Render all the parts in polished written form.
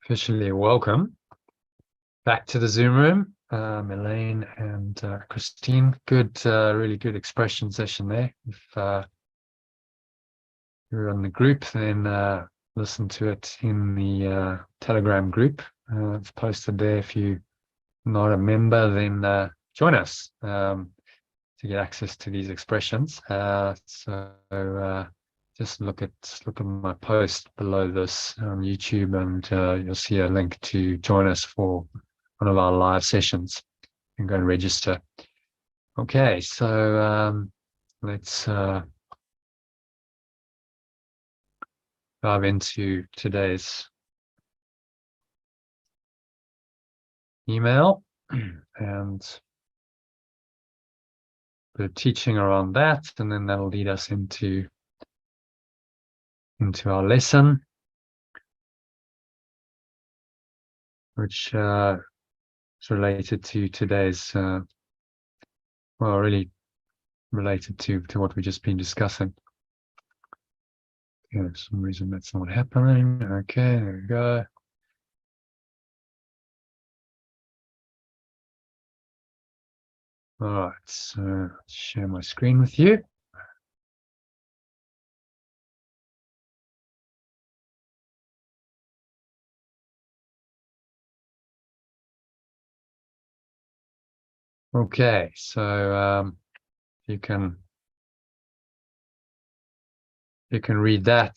Officially welcome back to the Zoom room, Elaine and Christine. Good, really good expression session there. If you're on the group, then listen to it in the Telegram group. It's posted there. If you're not a member, then join us to get access to these expressions. Just look at my post below this on YouTube, and you'll see a link to join us for one of our live sessions. You can go and register. Okay, so let's dive into today's email and a bit of teaching around that, and then that'll lead us into our lesson, which is related to today's, well, really related to what we've just been discussing. Yeah, for some reason that's not happening. Okay, there we go. All right, so share my screen with you. Okay, so you can read that,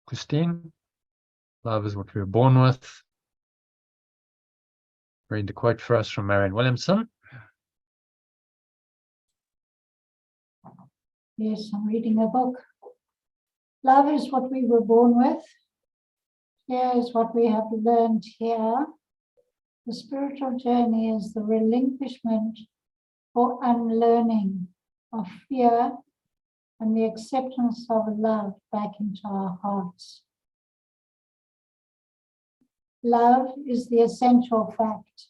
Christine. Love is what we were born with. Read the quote for us from Marianne Williamson. Yes, I'm reading a book. Love is what we were born with. Fear is what we have learned here. The spiritual journey is the relinquishment or unlearning of fear and the acceptance of love back into our hearts. Love is the essential fact.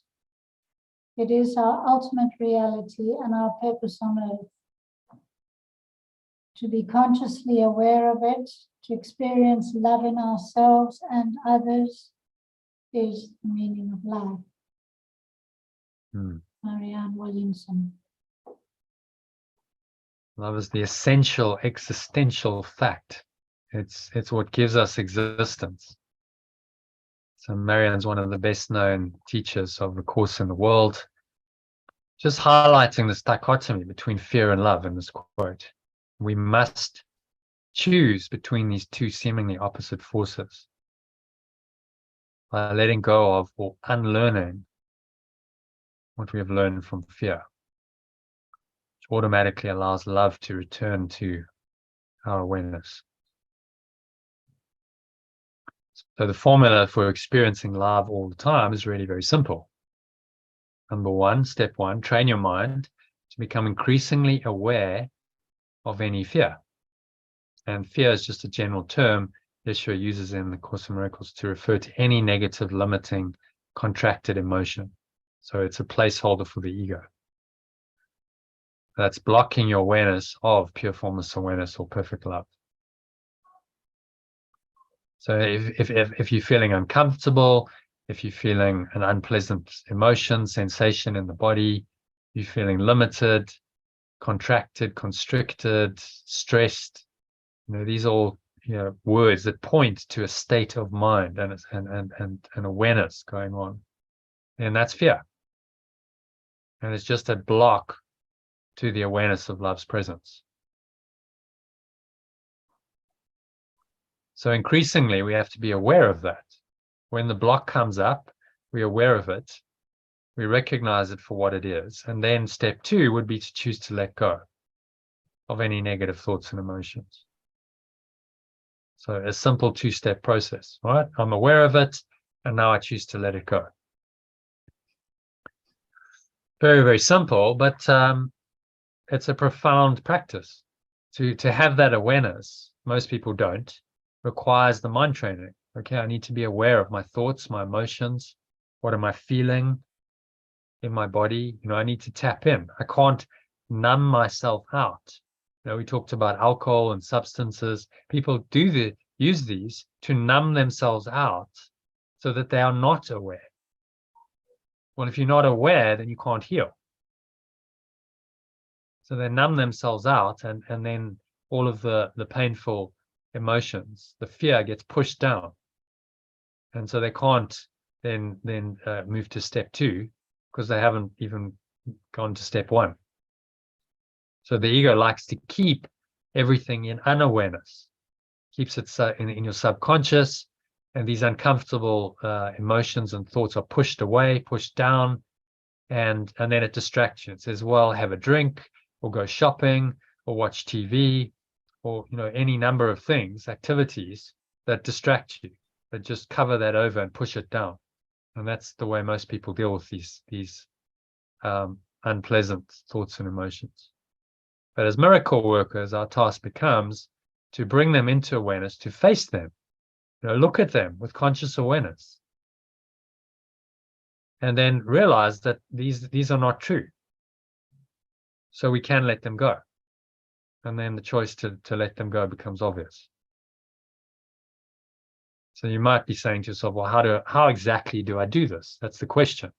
It is our ultimate reality and our purpose on earth. To be consciously aware of it, to experience love in ourselves and others is the meaning of life. Marianne Williamson. Love is the essential existential fact. It's what gives us existence. So Marianne's one of the best known teachers of the Course in the world, just highlighting this dichotomy between fear and love in this quote. We must choose between these two seemingly opposite forces by letting go of or unlearning what we have learned from fear, which automatically allows love to return to our awareness. So the formula for experiencing love all the time is really very simple. Number one, step one, train your mind to become increasingly aware of any fear. And fear is just a general term Yeshua uses in the Course in Miracles to refer to any negative, limiting, contracted emotion. So it's a placeholder for the ego. That's blocking your awareness of pure formless awareness or perfect love. So if you're feeling uncomfortable, if you're feeling an unpleasant emotion, sensation in the body, you're feeling limited, contracted, constricted, stressed, these are all words that point to a state of mind and awareness going on. And that's fear. And it's just a block to the awareness of love's presence. So increasingly, we have to be aware of that. When the block comes up, we're aware of it. We recognize it for what it is. And then step two would be to choose to let go of any negative thoughts and emotions. So a simple two-step process, right? I'm aware of it, and now I choose to let it go. Very, very simple, but it's a profound practice. To have that awareness, most people don't, requires the mind training. Okay, I need to be aware of my thoughts, my emotions. What am I feeling in my body? I need to tap in. I can't numb myself out. We talked about alcohol and substances. People use these to numb themselves out so that they are not aware. Well, if you're not aware, then you can't heal. So they numb themselves out, and then all of the painful emotions, the fear gets pushed down. And so they can't then move to step 2 because they haven't even gone to step 1. So the ego likes to keep everything in unawareness, keeps it in your subconscious, and these uncomfortable emotions and thoughts are pushed away, pushed down, and then it distracts you. It says, well, have a drink, or go shopping, or watch TV, or any number of things, activities that distract you, that just cover that over and push it down. And that's the way most people deal with these unpleasant thoughts and emotions. But as miracle workers, our task becomes to bring them into awareness, to face them, look at them with conscious awareness, and then realize that these are not true. So we can let them go. And then the choice to let them go becomes obvious. So you might be saying to yourself, well, how exactly do I do this? That's the question.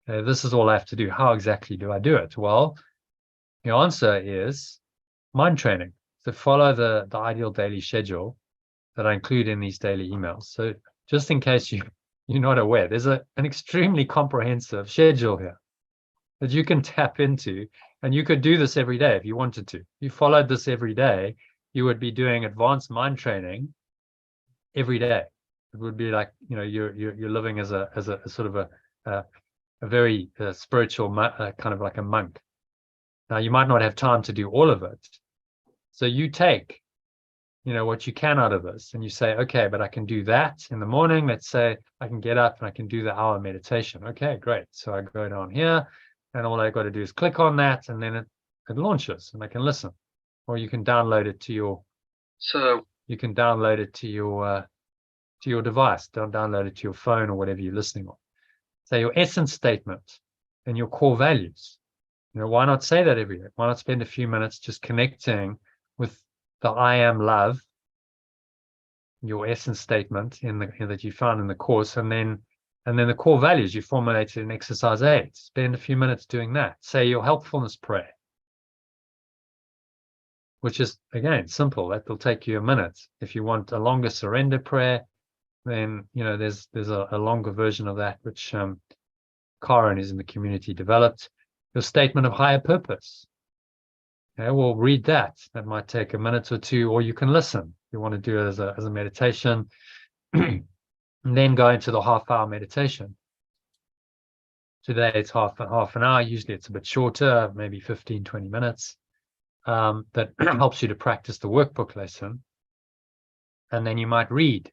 This is all I have to do. How exactly do I do it? Well, the answer is mind training. So follow the ideal daily schedule that I include in these daily emails. So just in case you're not aware, there's an extremely comprehensive schedule here that you can tap into, and you could do this every day if you wanted to. If you followed this every day, you would be doing advanced mind training every day. It would be like you're living as a sort of a very spiritual kind of like a monk. Now you might not have time to do all of it, so you take what you can out of this, and you say, okay, but I can do that in the morning. Let's say I can get up and I can do the hour meditation. Okay, great. So I go down here, and all I've got to do is click on that, and then it launches, and I can listen. Or you can download it to your device. Don't download it to your phone or whatever you're listening on. So your essence statement and your core values. Why not say that every day? Why not spend a few minutes just connecting with the I am love, your essence statement that you found in the course, and then the core values you formulated in exercise 8. Spend a few minutes doing that. Say your helpfulness prayer, which is, again, simple. That will take you a minute. If you want a longer surrender prayer, then there's a longer version of that, which Karen is in the community developed. Your statement of higher purpose. We'll read that. That might take a minute or two, or you can listen. If you want to do it as a meditation, and then go into the half-hour meditation. Today it's half an hour. Usually it's a bit shorter, maybe 15, 20 minutes. That helps you to practice the workbook lesson. And then you might read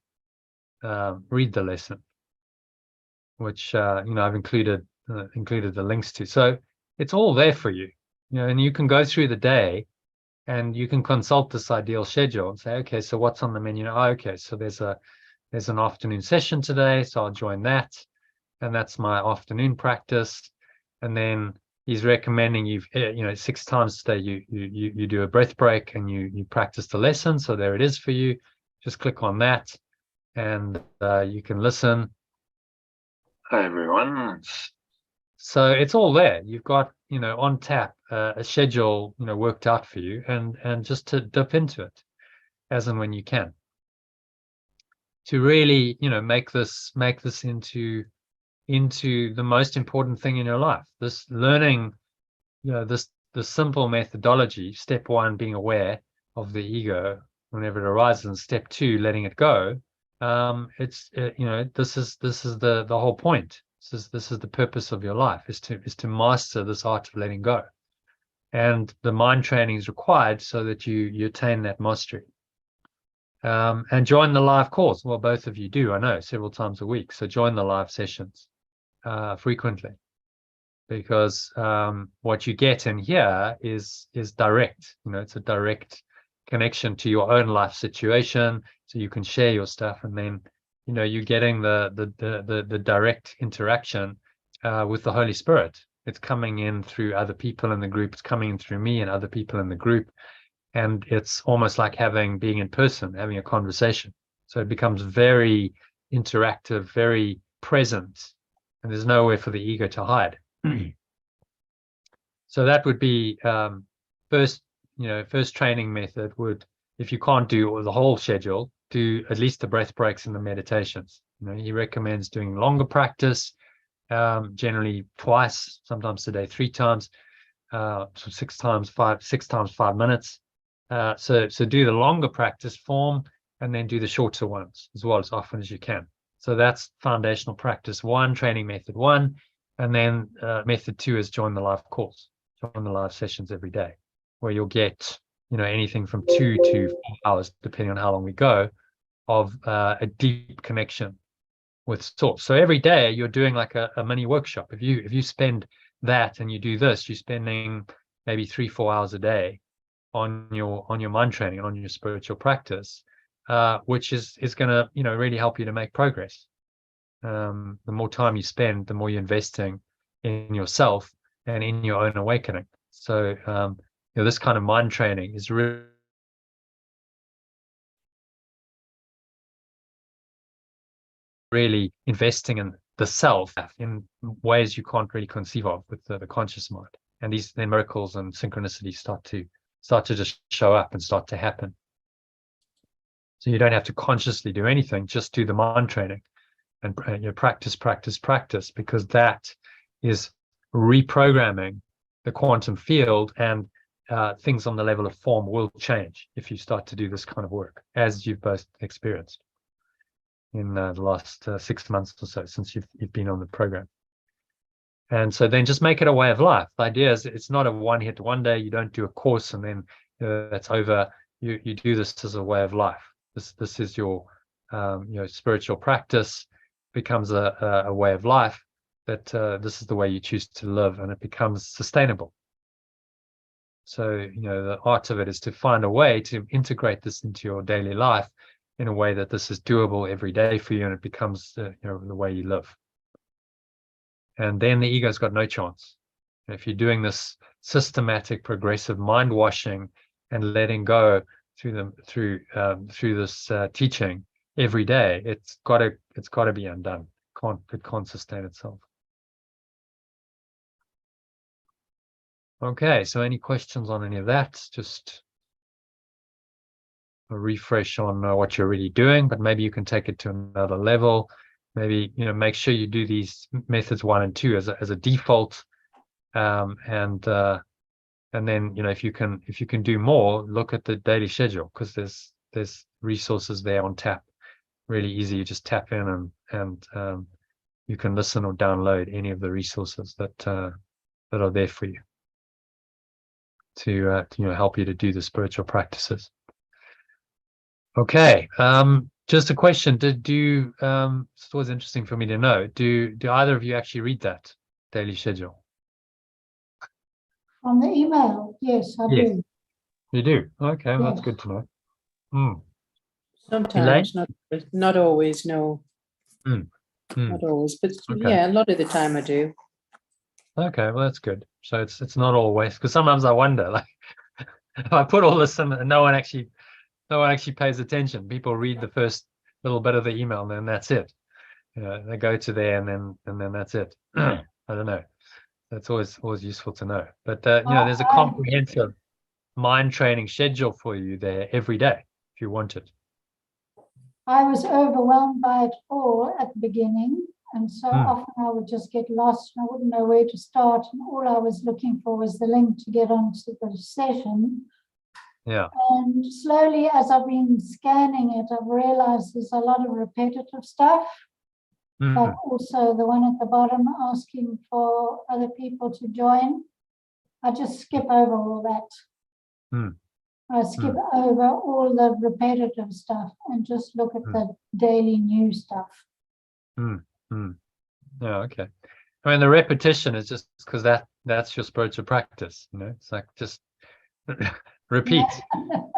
the lesson, which I've included the links to. So it's all there for you. And you can go through the day, and you can consult this ideal schedule and say, okay, so what's on the menu? Okay, so there's an afternoon session today, so I'll join that, and that's my afternoon practice. And then he's recommending 6 times today you do a breath break, and you practice the lesson. So there it is for you. Just click on that, and you can listen. Hi everyone. So it's all there. You've got on tap a schedule worked out for you, and just to dip into it as and when you can, to really make this into the most important thing in your life. This learning, this simple methodology. Step 1 being aware of the ego whenever it arises, and step 2 letting it go. This is the whole point. This is the purpose of your life, is to master this art of letting go. And the mind training is required so that you attain that mastery. And join the live course. Well, both of you do, I know, several times a week. So join the live sessions frequently, because what you get in here is direct. It's a direct connection to your own life situation, so you can share your stuff, and then you're getting the direct interaction with the Holy Spirit. It's coming in through other people in the group. It's coming in through me and other people in the group, and it's almost like being in person, having a conversation. So it becomes very interactive, very present, and there's nowhere for the ego to hide. So that would be first training method would, if you can't do the whole schedule, do at least the breath breaks and the meditations. He recommends doing longer practice, generally twice, sometimes a day, 3 times, so 6 times 5 minutes. So do the longer practice form and then do the shorter ones as well, as often as you can. So that's foundational practice 1, training method 1, and then method 2 is join the live course, join the live sessions every day, where you'll get anything from 2 to 4 hours, depending on how long we go, of a deep connection with source. So every day you're doing like a mini workshop. If you spend that and you do this, you're spending maybe 3-4 hours a day on your mind training, on your spiritual practice, which is going to really help you to make progress. The more time you spend, the more you're investing in yourself and in your own awakening. So this kind of mind training is really investing in the self in ways you can't really conceive of with the conscious mind. And these miracles and synchronicities start to just show up and start to happen. So you don't have to consciously do anything, just do the mind training and practice, because that is reprogramming the quantum field, and things on the level of form will change if you start to do this kind of work, as you've both experienced in the last 6 months or so since you've been on the program. And so then just make it a way of life. The idea is it's not a one hit one day. You don't do a course and then that's over. You do this as a way of life. This is your spiritual practice, becomes a way of life, that this is the way you choose to live, and it becomes sustainable. So the art of it is to find a way to integrate this into your daily life in a way that this is doable every day for you, and it becomes the way you live. And then the ego's got no chance. If you're doing this systematic, progressive mind washing and letting go through this teaching every day, it's got to be undone. It can't sustain itself. Okay, so any questions on any of that? Just a refresh on what you're really doing, but maybe you can take it to another level. Maybe make sure you do these methods 1 and 2 as a default, and then if you can do more, look at the daily schedule, because there's resources there on tap, really easy. You just tap in and you can listen or download any of the resources that are there for you to help you to do the spiritual practices. Okay, just a question. It's always interesting for me to know, do either of you actually read that daily schedule? On the email, yes, I do. You do? Okay, well, that's good to know. Sometimes, not always, no. Not always, but okay. Yeah, a lot of the time I do. Okay, well, that's good. So it's not always, because sometimes I wonder, like, if I put all this in and no one actually pays attention. People read the first little bit of the email and then that's it. They go to there and then that's it. I don't know. That's always useful to know. But there's a comprehensive mind training schedule for you there every day if you want it. I was overwhelmed by it all at the beginning, and so often I would just get lost and I wouldn't know where to start, and all I was looking for was the link to get onto the session. Yeah. And slowly, as I've been scanning it, I've realized there's a lot of repetitive stuff, like also the one at the bottom asking for other people to join. I just skip over all that. I skip over all the repetitive stuff and just look at the daily new stuff. Yeah, okay. I mean, the repetition is just because that's your spiritual practice. It's like just repeat.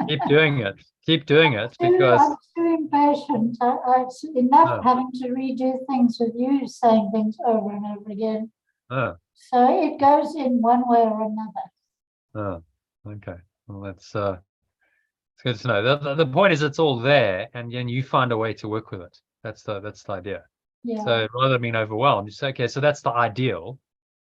Keep doing it because I'm too impatient. It's enough having to redo things with you saying things over and over again. So it goes in one way or another. Okay. Well, that's it's good to know. The point is it's all there, and then you find a way to work with it. That's the idea. Yeah. So rather than being overwhelmed, you say, okay, so that's the ideal.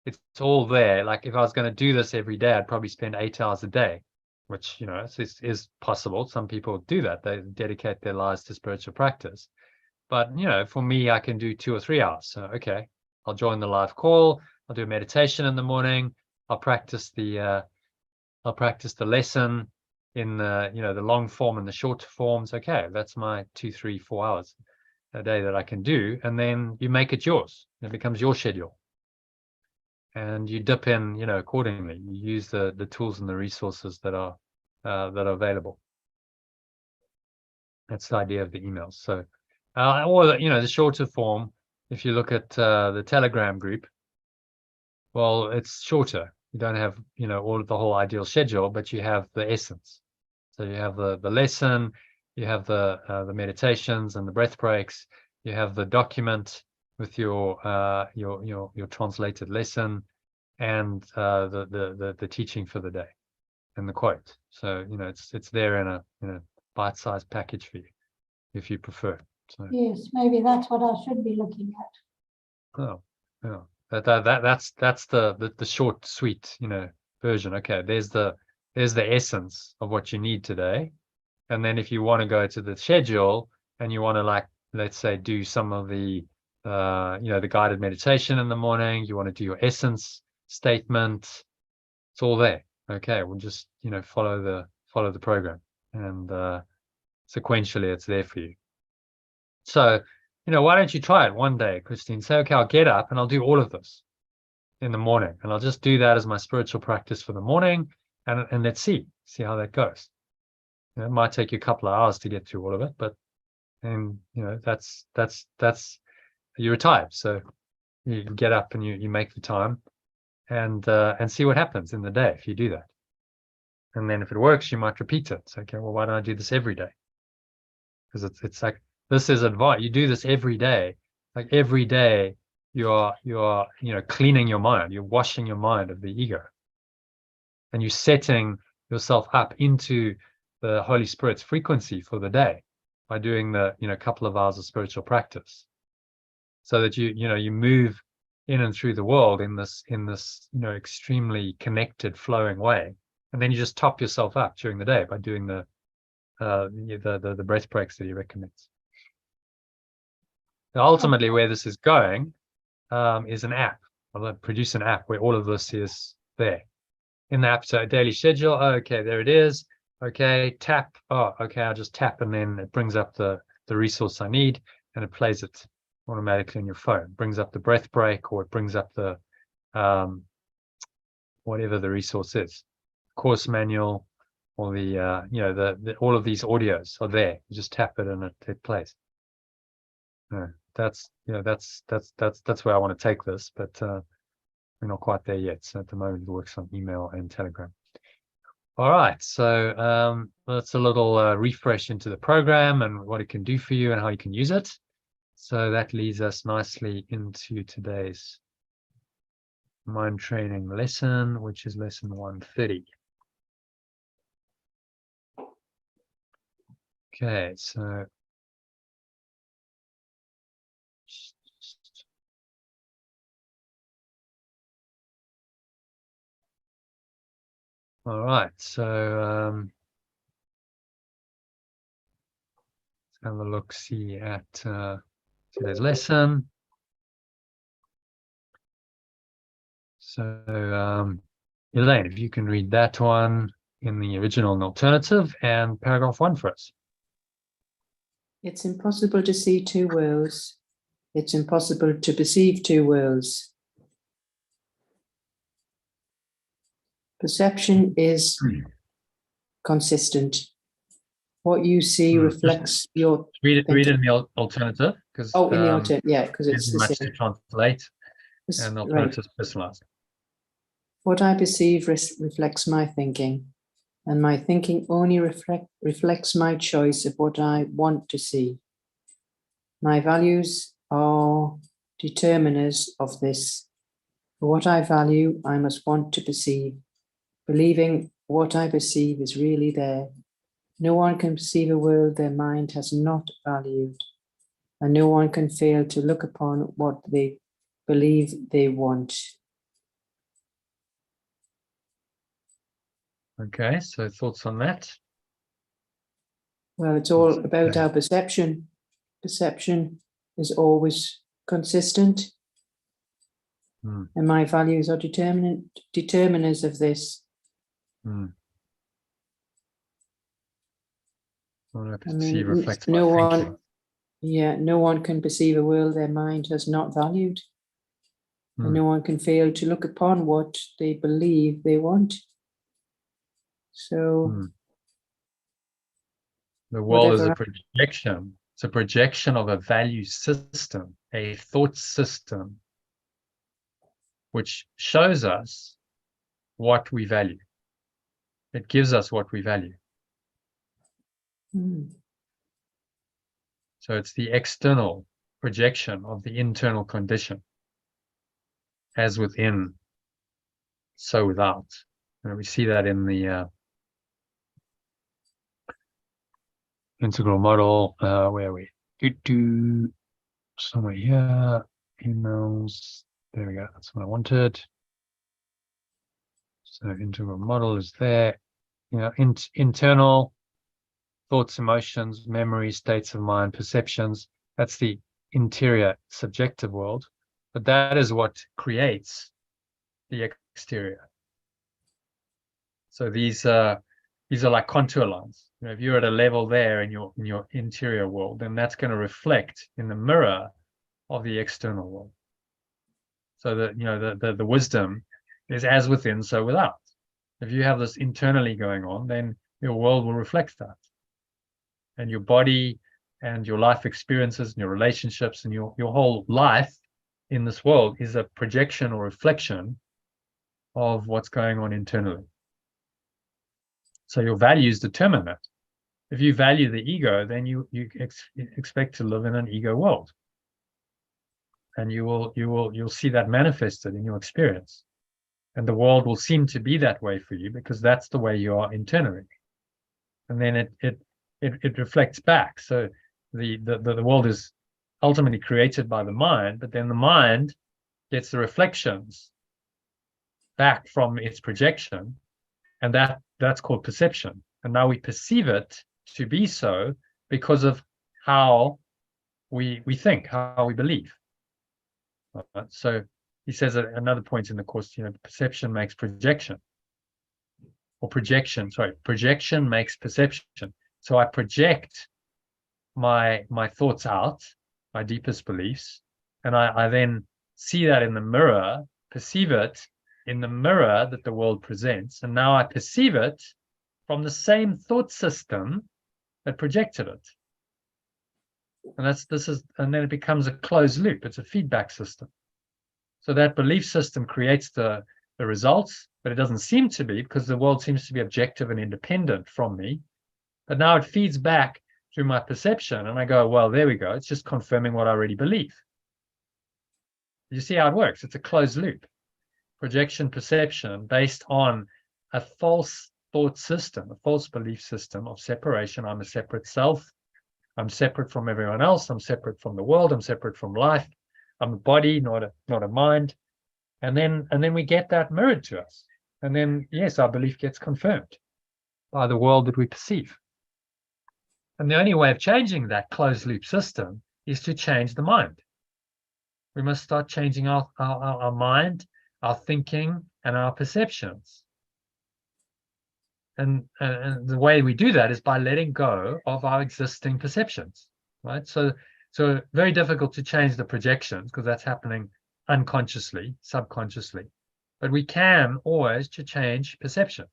It's all there. Like if I was going to do this every day, I'd probably spend 8 hours a day, which, you know, is possible. Some people do that. They dedicate their lives to spiritual practice. But, you know, for me, I can do 2 or 3 hours. So, okay, I'll join the live call. I'll do a meditation in the morning. I'll practice the lesson in the, you know, the long form and the short forms. Okay, that's my 2, 3, 4 hours a day that I can do. And then you make it yours. It becomes your schedule. And you dip in, you know, accordingly. You use the tools and the resources that are available. That's the idea of the emails. So, or, you know, the shorter form, if you look at the Telegram group, well, it's shorter. You don't have, you know, the whole ideal schedule, but you have the essence. So you have the lesson, you have the meditations and the breath breaks, you have the document with your translated lesson, and the teaching for the day, and the quote. So, you know, it's there in a bite-sized package for you, if you prefer. So, yes, maybe that's what I should be looking at. oh, yeah. That's the short, sweet, you know, version. Okay, there's the essence of what you need today. And then if you want to go to the schedule and you want to, like, let's say, do some of the you know, the guided meditation in the morning, you want to do your essence statement, it's all there. Okay, we'll just, you know, follow the program, and sequentially it's there for you. So, you know, why don't you try it one day, Christine? Say, okay, I'll get up and I'll do all of this in the morning, and I'll just do that as my spiritual practice for the morning, and let's see how that goes. You know, it might take you a couple of hours to get through all of it, but, and you know, that's you're retired, so you get up and you make the time, and see what happens in the day if you do that. And then if it works, you might repeat it. So, okay, well, why don't I do this every day? Because it's like, this is advice. You do this every day. Like every day, you are you know, cleaning your mind. You're washing your mind of the ego, and you're setting yourself up into the Holy Spirit's frequency for the day by doing the, you know, couple of hours of spiritual practice, so that you know, you move in and through the world in this, you know, extremely connected, flowing way. And then you just top yourself up during the day by doing the breath breaks that he recommends. Now, ultimately, where this is going is an app. I'll produce an app where all of this is there in the app. So daily schedule. Oh, okay, there it is. Okay, tap. Oh, okay, I'll just tap, and then it brings up the resource I need, and it plays it automatically on your phone. It brings up the breath break, or it brings up the whatever the resource is, course manual, or the you know, the all of these audios are there. You just tap it and it plays. That's, you know, that's where I want to take this, but we're not quite there yet. So at the moment it works on email and Telegram. All right, so that's a little refresh into the program and what it can do for you and how you can use it. So that leads us nicely into today's mind training lesson, which is lesson 130. Okay, so all right, so let's have a look, see at today's lesson. So Elaine, if you can read that one in the original and alternative, and paragraph 1 for us. It's impossible to see two worlds. It's impossible to perceive two worlds. Perception is consistent. What you see reflects your... Read it in the alternative. Oh, in the alternative, yeah, because it's the much same. to translate, It's, and the alternative is personalized. What I perceive reflects my thinking, and my thinking only reflects my choice of what I want to see. My values are determiners of this. For what I value, I must want to perceive. Believing what I perceive is really there. No one can perceive a world their mind has not valued, and no one can fail to look upon what they believe they want. Okay, so thoughts on that? Well, it's all about our perception. Perception is always consistent. Hmm. And my values are determiners of this. Hmm. What I I perceive mean, reflects no my one, thinking. no one can perceive a world their mind has not valued. And no one can fail to look upon what they believe they want. So the world is a whatever. projection. It's a projection of a value system, a thought system, which shows us what we value. It gives us what we value. So it's the external projection of the internal condition. As within, so without. And we see that in the integral model. Where are we? Somewhere here. Emails. There we go. That's what I wanted. So integral model is there. You know, internal thoughts, emotions, memories, states of mind, perceptions. That's the interior subjective world. But that is what creates the exterior. So these are like contour lines. You know, if you're at a level there in your interior world, then that's going to reflect in the mirror of the external world. So that, you know, the wisdom is as within, so without. If you have this internally going on, then your world will reflect that. And your body and your life experiences and your relationships and your whole life in this world is a projection or reflection of what's going on internally. So your values determine that. If you value the ego, then you expect to live in an ego world, and you'll see that manifested in your experience, and the world will seem to be that way for you because that's the way you are internally, and then it reflects back. So the world is ultimately created by the mind, but then the mind gets the reflections back from its projection, and that's called perception. And now we perceive it to be so because of how we think, how we believe. Right? So he says at another point in the course, you know, perception makes projection, or projection makes perception. So I project my thoughts out, my deepest beliefs, and I then see that in the mirror, perceive it in the mirror that the world presents, and now I perceive it from the same thought system that projected it. And then it becomes a closed loop. It's a feedback system. So that belief system creates the results, but it doesn't seem to be, because the world seems to be objective and independent from me. But now it feeds back through my perception, and I go, well, there we go. It's just confirming what I already believe. You see how it works? It's a closed loop. Projection, perception, based on a false thought system, a false belief system of separation. I'm a separate self. I'm separate from everyone else. I'm separate from the world. I'm separate from life. I'm a body, not a mind. And then we get that mirrored to us. And then, yes, our belief gets confirmed by the world that we perceive. And the only way of changing that closed loop system is to change the mind. We must start changing our mind, our thinking, and our perceptions. And the way we do that is by letting go of our existing perceptions, right? So very difficult to change the projections because that's happening unconsciously, subconsciously. But we can always change perception.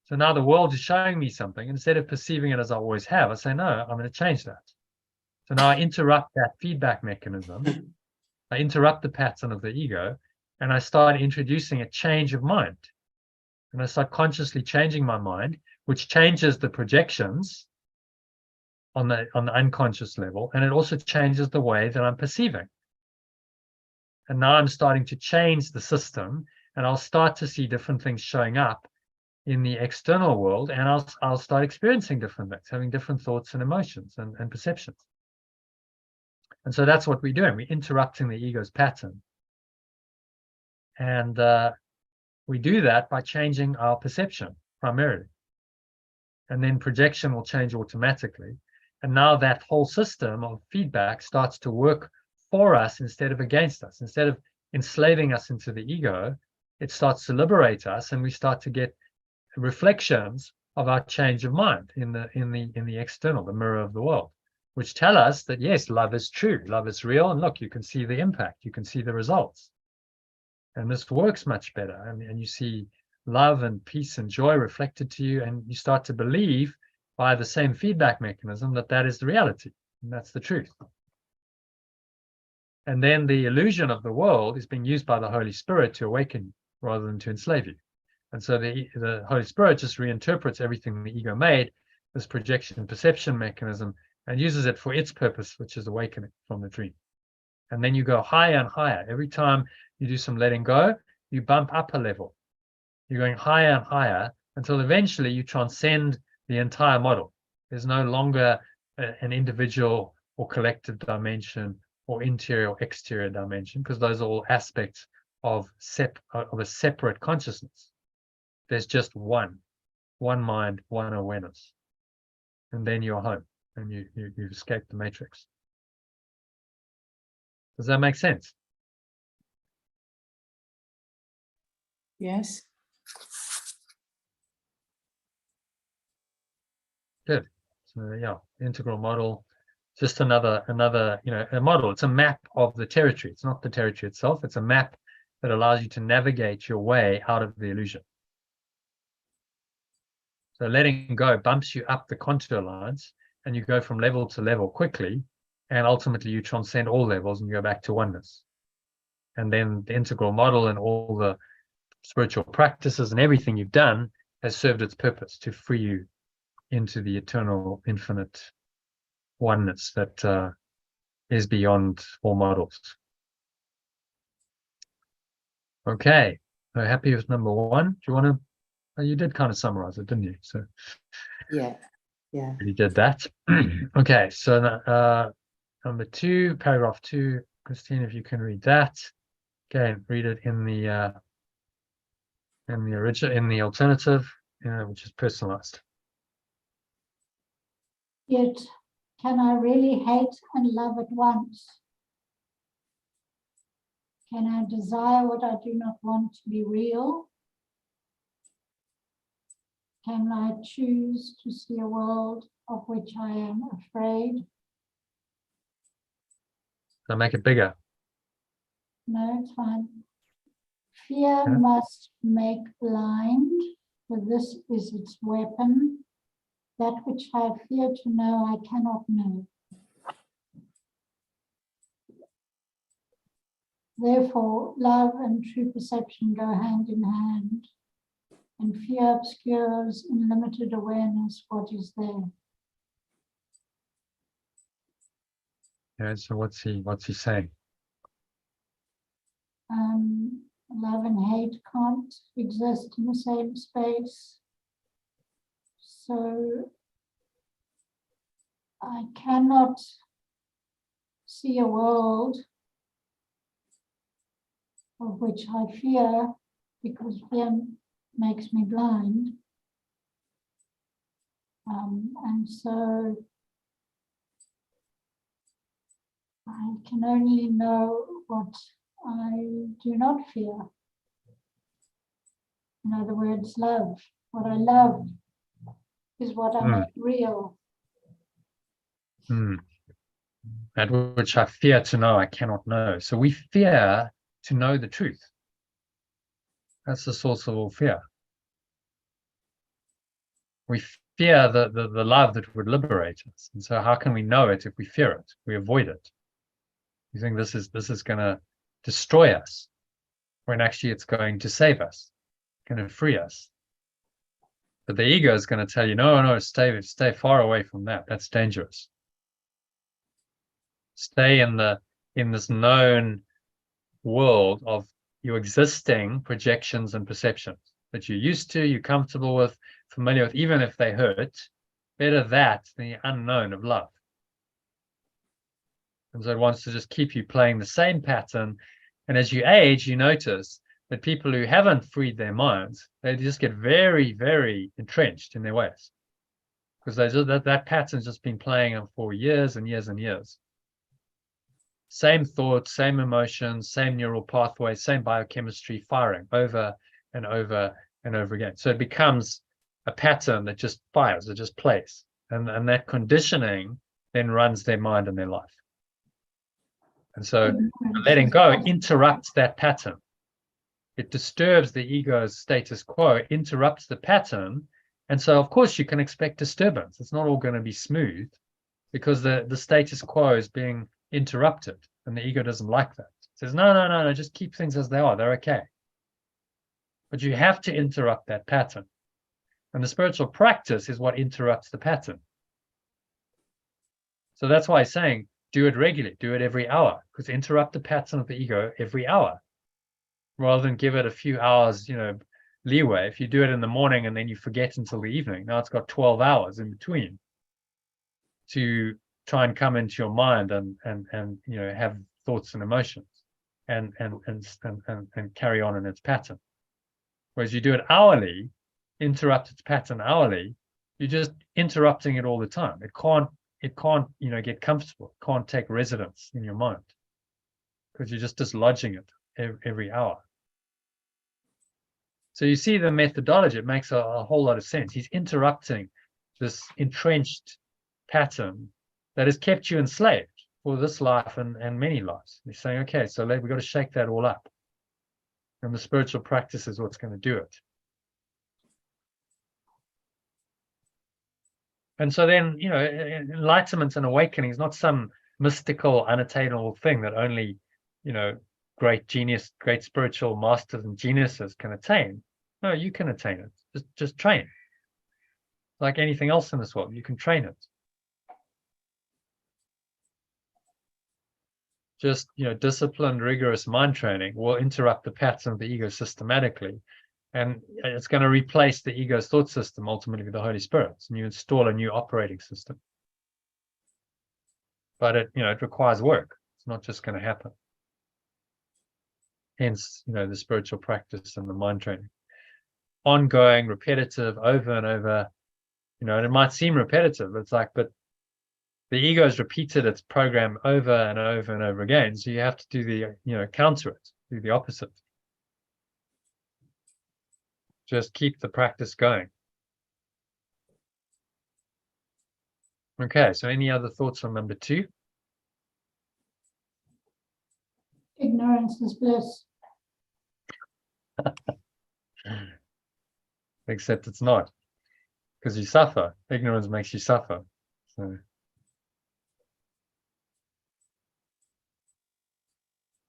So now the world is showing me something. Instead of perceiving it as I always have, I say, no, I'm going to change that. So now I interrupt that feedback mechanism. I interrupt the pattern of the ego, and I start introducing a change of mind. And I start consciously changing my mind, which changes the projections on the unconscious level, and it also changes the way that I'm perceiving. And now I'm starting to change the system, and I'll start to see different things showing up in the external world, and I'll start experiencing different things, having different thoughts and emotions and perceptions. And so that's what we're doing. We're interrupting the ego's pattern. And we do that by changing our perception primarily. And then projection will change automatically. And now that whole system of feedback starts to work for us instead of against us. Instead of enslaving us into the ego, it starts to liberate us, and we start to get reflections of our change of mind in the external, the mirror of the world, which tell us that yes, love is true, love is real, and look, you can see the impact, you can see the results. And this works much better. And you see love and peace and joy reflected to you, and you start to believe by the same feedback mechanism that that is the reality, and that's the truth. And then the illusion of the world is being used by the Holy Spirit to awaken you rather than to enslave you. And so the Holy Spirit just reinterprets everything the ego made, this projection and perception mechanism, and uses it for its purpose, which is awakening from the dream. And then you go higher and higher. Every time you do some letting go, you bump up a level. You're going higher and higher until eventually you transcend the entire model. There's no longer an individual or collective dimension or interior or exterior dimension, because those are all aspects of a separate consciousness. There's just one mind, one awareness. And then you're home, and you've escaped the matrix. Does that make sense? Yes. Good. So yeah, integral model, just another, a model. It's a map of the territory. It's not the territory itself. It's a map that allows you to navigate your way out of the illusion. So letting go bumps you up the contour lines, and you go from level to level quickly, and ultimately you transcend all levels and you go back to oneness. And then the integral model and all the spiritual practices and everything you've done has served its purpose to free you into the eternal, infinite oneness that is beyond all models. Okay, so happy with number one. Do you want to? You did kind of summarize it, didn't you? So Yeah. you did that. Okay, so number two, paragraph 2, Christine, if you can read that. Okay, read it in the original, in the alternative, which is personalized. Yet, can I really hate and love at once? Can I desire what I do not want to be real? Can I choose to see a world of which I am afraid? So make it bigger. No, it's fine. Fear Yeah. must make blind, for this is its weapon. That which I fear to know, I cannot know. Therefore, love and true perception go hand in hand, and fear obscures in limited awareness what is there. Yeah, so what's he saying? Love and hate can't exist in the same space. So I cannot see a world of which I fear, because fear makes me blind. And so I can only know what I do not fear. In other words, love. What I love is what I make real. That which I fear to know, I cannot know. So we fear to know the truth. That's the source of all fear. We fear the love that would liberate us. And so how can we know it if we fear it? We avoid it. We think this is going to destroy us, when actually it's going to save us, going to free us. But the ego is going to tell you, no, stay far away from that. That's dangerous. Stay in this known world of your existing projections and perceptions that you're used to, you're comfortable with, familiar with, even if they hurt. Better that than the unknown of love. And so it wants to just keep you playing the same pattern. And as you age, you notice that people who haven't freed their minds, they just get very, very entrenched in their ways. Because that pattern's just been playing for years and years and years. Same thoughts, same emotions, same neural pathways, same biochemistry firing over and over and over again. So it becomes a pattern that just fires, it just plays. And that conditioning then runs their mind and their life. And so letting go interrupts that pattern. It disturbs the ego's status quo, interrupts the pattern. And so, of course, you can expect disturbance. It's not all going to be smooth because the status quo is being interrupted and the ego doesn't like that. It says, no, just keep things as they are. They're okay. But you have to interrupt that pattern. And the spiritual practice is what interrupts the pattern. So that's why I'm saying, do it regularly, do it every hour, because interrupt the pattern of the ego every hour, rather than give it a few hours, leeway. If you do it in the morning and then you forget until the evening, now it's got 12 hours in between to try and come into your mind and have thoughts and emotions and carry on in its pattern. Whereas you do it hourly, interrupt its pattern hourly, you're just interrupting it all the time. It can't get comfortable. It can't take residence in your mind because you're just dislodging it every hour. So you see the methodology, it makes a whole lot of sense. He's interrupting this entrenched pattern that has kept you enslaved for this life and many lives. He's saying, okay, so we've got to shake that all up. And the spiritual practice is what's going to do it. And so then, enlightenment and awakening is not some mystical, unattainable thing that only, great spiritual masters and geniuses can attain. No, you can attain it. Just train. Like anything else in this world, you can train it. Just, disciplined, rigorous mind training will interrupt the pattern of the ego systematically. And it's going to replace the ego's thought system ultimately with the Holy Spirit. And you install a new operating system. But it requires work. It's not just going to happen. Hence, the spiritual practice and the mind training. Ongoing, repetitive, over and over. And it might seem repetitive. It's like, but the ego has repeated its program over and over and over again. So you have to do the, counter it, do the opposite. Just keep the practice going. Okay, so any other thoughts on number 2? Ignorance is bliss. Except it's not, because you suffer. Ignorance makes you suffer. So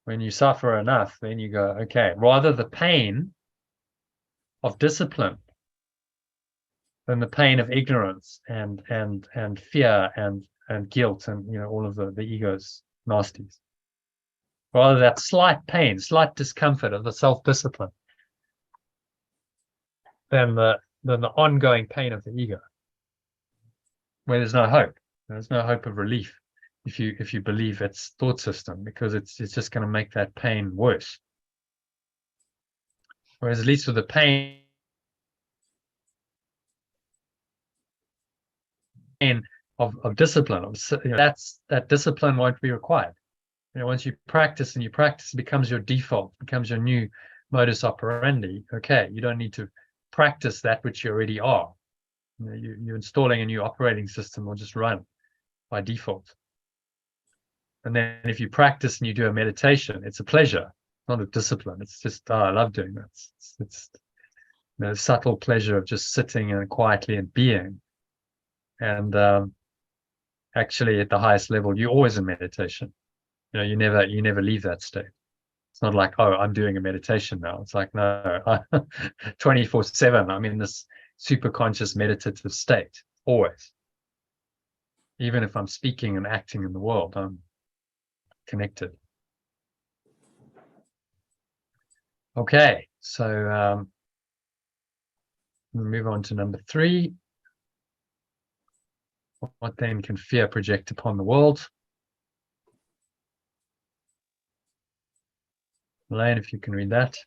when you suffer enough, then you go, okay, rather the pain of discipline than the pain of ignorance and fear and guilt and all of the ego's nasties. Rather that slight pain, slight discomfort of the self-discipline than the ongoing pain of the ego, where there's no hope. There's no hope of relief if you believe its thought system, because it's just going to make that pain worse. Whereas at least with the pain of discipline, that discipline won't be required. Once you practice, it becomes your default, becomes your new modus operandi. Okay, you don't need to practice that which you already are. You're installing a new operating system will just run by default. And then if you practice and you do a meditation, it's a pleasure, not a discipline. It's just, I love doing that. It's the subtle pleasure of just sitting and quietly and being. And actually, at the highest level, you're always in meditation. You never leave that state. It's not like, oh, I'm doing a meditation now. It's like, no, 24/7. I'm in this super conscious meditative state, always. Even if I'm speaking and acting in the world, I'm connected. Okay, so we'll move on to number 3. What then can fear project upon the world? Elaine, if you can read that.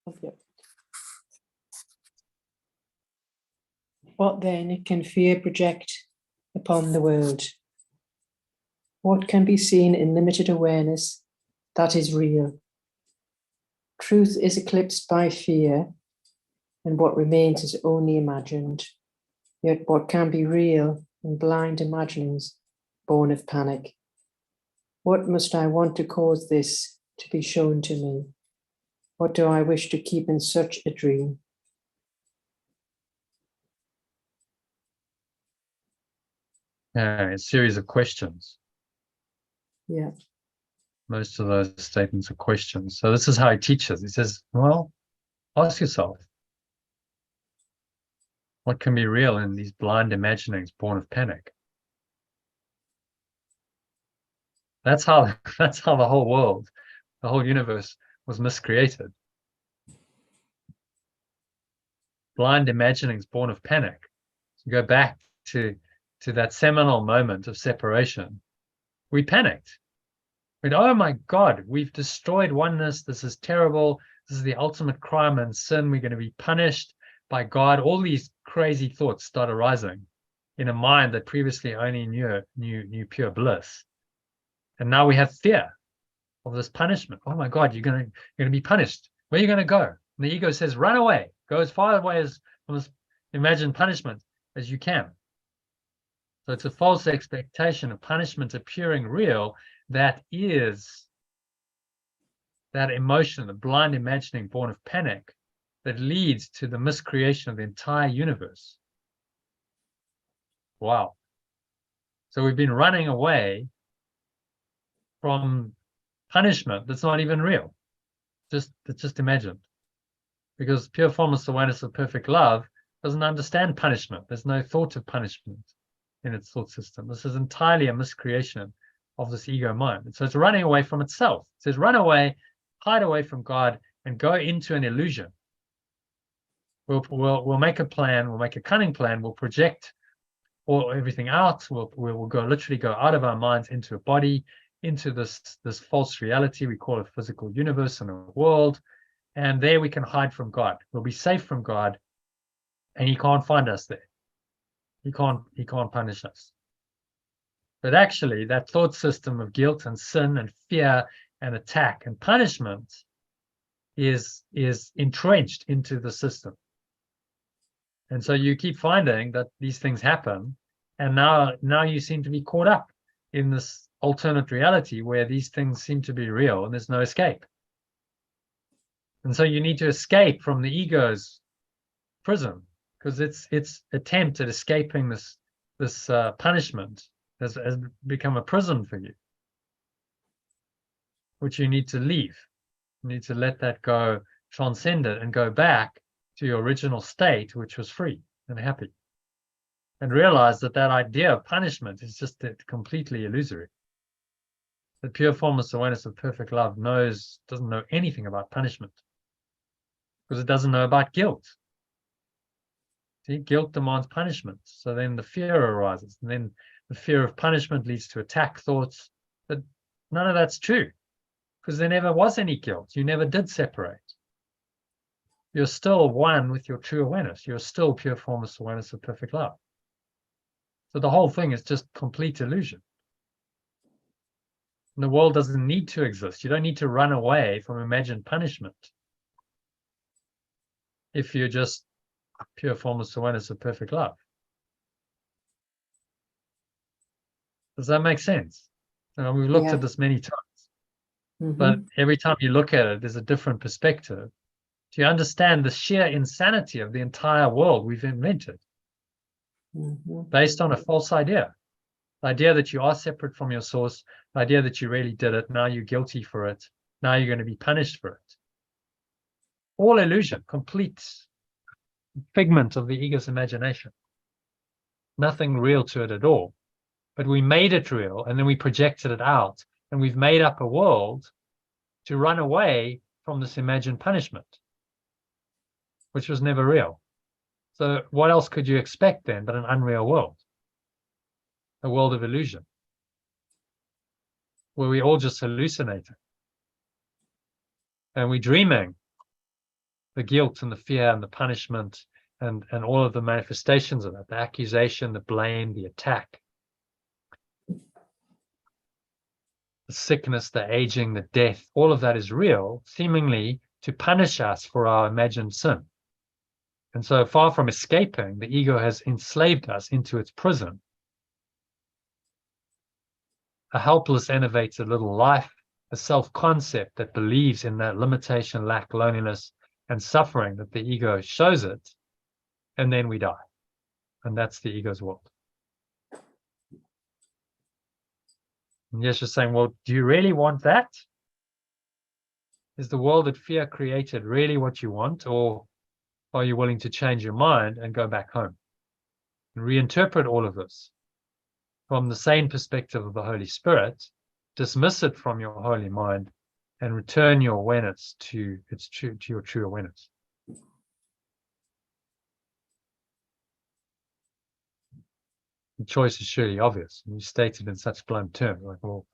Okay. What then can fear project upon the world? What can be seen in limited awareness that is real? Truth is eclipsed by fear, and what remains is only imagined. Yet what can be real in blind imaginings born of panic? What must I want to cause this to be shown to me? What do I wish to keep in such a dream? A series of questions. Yeah. Most of those statements are questions. So this is how he teaches. He says, well, ask yourself, what can be real in these blind imaginings born of panic? That's how the whole world, the whole universe was miscreated. Blind imaginings born of panic. You go back to that seminal moment of separation. We panicked. We went, oh my God, we've destroyed oneness. This is terrible. This is the ultimate crime and sin. We're going to be punished by God. All these crazy thoughts start arising in a mind that previously only knew pure bliss. And now we have fear of this punishment. Oh my God, you're going to be punished. Where are you going to go? And the ego says, run away. Go as far away from this imagined punishment as you can. So it's a false expectation of punishment appearing real. That is that emotion, the blind imagining born of panic, that leads to the miscreation of the entire universe. Wow. So we've been running away from punishment that's not even real. It's just imagined. Because pure formless awareness of perfect love doesn't understand punishment. There's no thought of punishment in its thought system. This is entirely a miscreation of this ego mind. And so it's running away from itself. It says, run away, hide away from God, and go into an illusion. We'll make a plan. We'll make a cunning plan. We'll project everything out. We'll go literally go out of our minds into a body, into this false reality. We call it physical universe and a world. And there we can hide from God. We'll be safe from God, and He can't find us there. He can't punish us. But actually, that thought system of guilt and sin and fear and attack and punishment is entrenched into the system. And so you keep finding that these things happen, and now you seem to be caught up in this alternate reality where these things seem to be real and there's no escape. And so you need to escape from the ego's prison, because its attempt at escaping this punishment has become a prison for you, which you need to leave. You need to let that go, transcend it, and go back to your original state, which was free and happy. And realize that idea of punishment is just completely illusory. The pure formless awareness of perfect love doesn't know anything about punishment, because it doesn't know about guilt. See, guilt demands punishment. So then the fear arises, and then the fear of punishment leads to attack thoughts. But none of that's true, because there never was any guilt. You never did separate. You're still one with your true awareness. You're still pure formless awareness of perfect love. So the whole thing is just complete illusion. And the world doesn't need to exist. You don't need to run away from imagined punishment if you're just pure formless awareness of perfect love. Does that make sense? We've looked at this many times, but every time you look at it, there's a different perspective. Do you understand the sheer insanity of the entire world we've invented based on a false idea? The idea that you are separate from your source, the idea that you really did it, now you're guilty for it, now you're going to be punished for it. All illusion, complete figment of the ego's imagination. Nothing real to it at all. But we made it real, and then we projected it out, and we've made up a world to run away from this imagined punishment, which was never real. So what else could you expect then but an unreal world? A world of illusion. where we're all just hallucinating. And we're dreaming the guilt and the fear and the punishment and all of the manifestations of it, the accusation, the blame, the attack, the sickness, the aging, the death, all of that is real, seemingly to punish us for our imagined sin. And so far from escaping, the ego has enslaved us into its prison. A helpless, enervated little life, a self-concept that believes in that limitation, lack, loneliness, and suffering that the ego shows it, and then we die. And that's the ego's world. And yes, you're saying, well, do you really want that? Is the world that fear created really what you want, or are you willing to change your mind and go back home and reinterpret all of this from the sane perspective of the Holy Spirit, dismiss it from your holy mind, and return your awareness to your true awareness? The choice is surely obvious. And you stated in such blunt terms, like, well,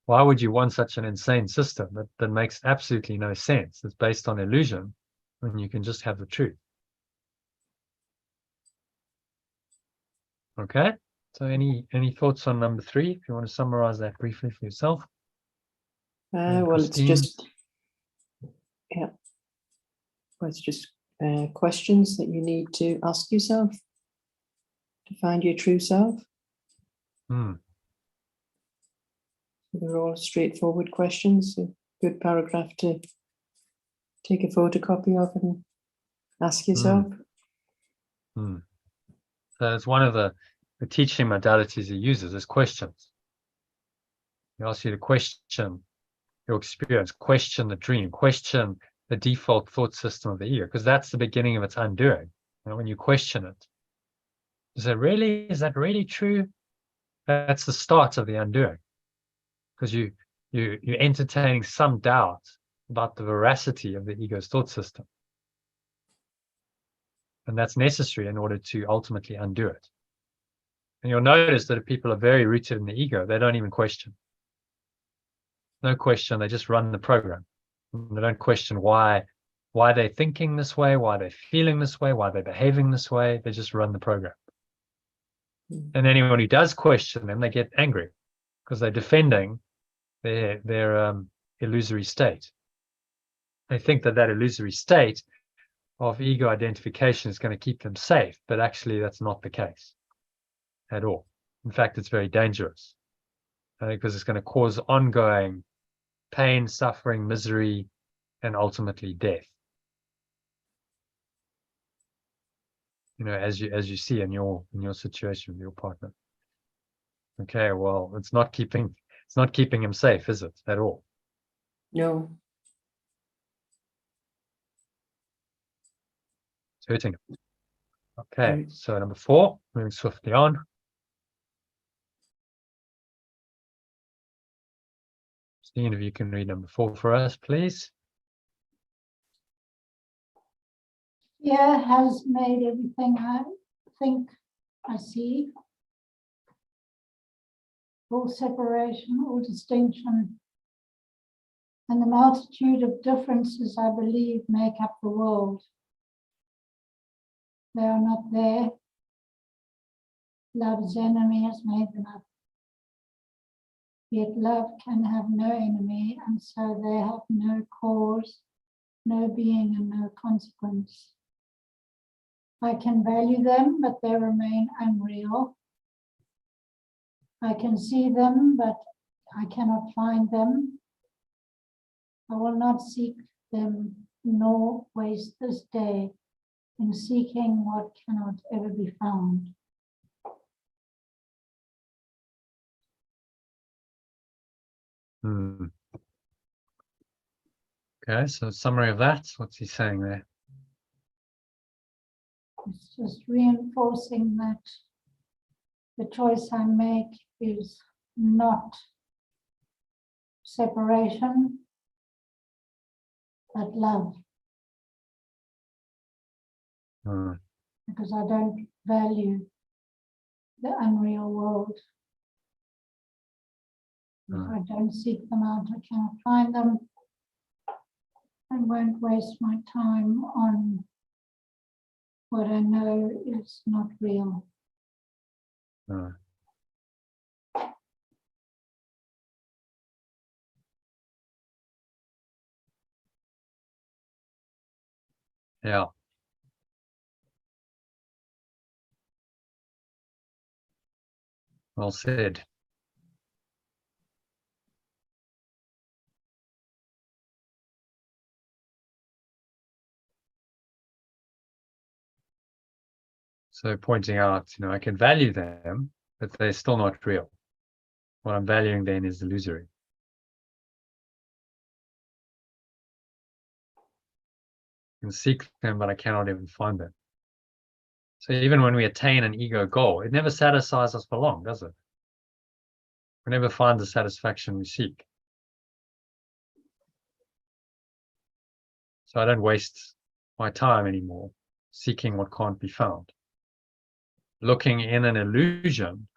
why would you want such an insane system that makes absolutely no sense? It's based on illusion when you can just have the truth. Okay, so any thoughts on number 3, if you want to summarize that briefly for yourself? Well, it's Christine? just, yeah, well, it's just questions that you need to ask yourself to find your true self. They're all straightforward questions, a good paragraph to take a photocopy of and ask yourself. So it's one of the teaching modalities he uses is questions. He asks you to question your experience, question the dream, question the default thought system of the ego, because that's the beginning of its undoing. And when you question it, is that really true? That's the start of the undoing, because you're entertaining some doubt about the veracity of the ego's thought system. And that's necessary in order to ultimately undo it. And you'll notice that if people are very rooted in the ego, they don't even question. No question, they just run the program. They don't question why they're thinking this way, why they're feeling this way, why they're behaving this way. They just run the program. And anyone who does question them, they get angry because they're defending their illusory state. They think that illusory state of ego identification is going to keep them safe, but actually that's not the case at all. In fact, it's very dangerous because it's going to cause ongoing pain, suffering, misery, and ultimately death. As you see in your situation with your partner. Okay, well, it's not keeping him safe, is it, at all? No. It's hurting him. Okay, so number 4, moving swiftly on. Christine, if you can read number 4 for us, please. Fear has made everything I think I see, all separation, all distinction, and the multitude of differences I believe make up the world. They are not there. Love's enemy has made them up. Yet love can have no enemy, and so they have no cause, no being, and no consequence. I can value them, but they remain unreal. I can see them, but I cannot find them. I will not seek them, nor waste this day in seeking what cannot ever be found. Okay, so summary of that, what's he saying there? It's just reinforcing that the choice I make is not separation, but love. Because I don't value the unreal world. If I don't seek them out, I cannot find them. I won't waste my time on what I know is not real. Yeah. Well said. So pointing out, I can value them, but they're still not real. What I'm valuing then is illusory. I can seek them, but I cannot even find them. So even when we attain an ego goal, it never satisfies us for long, does it? We never find the satisfaction we seek. So I don't waste my time anymore seeking what can't be found. Looking in an illusion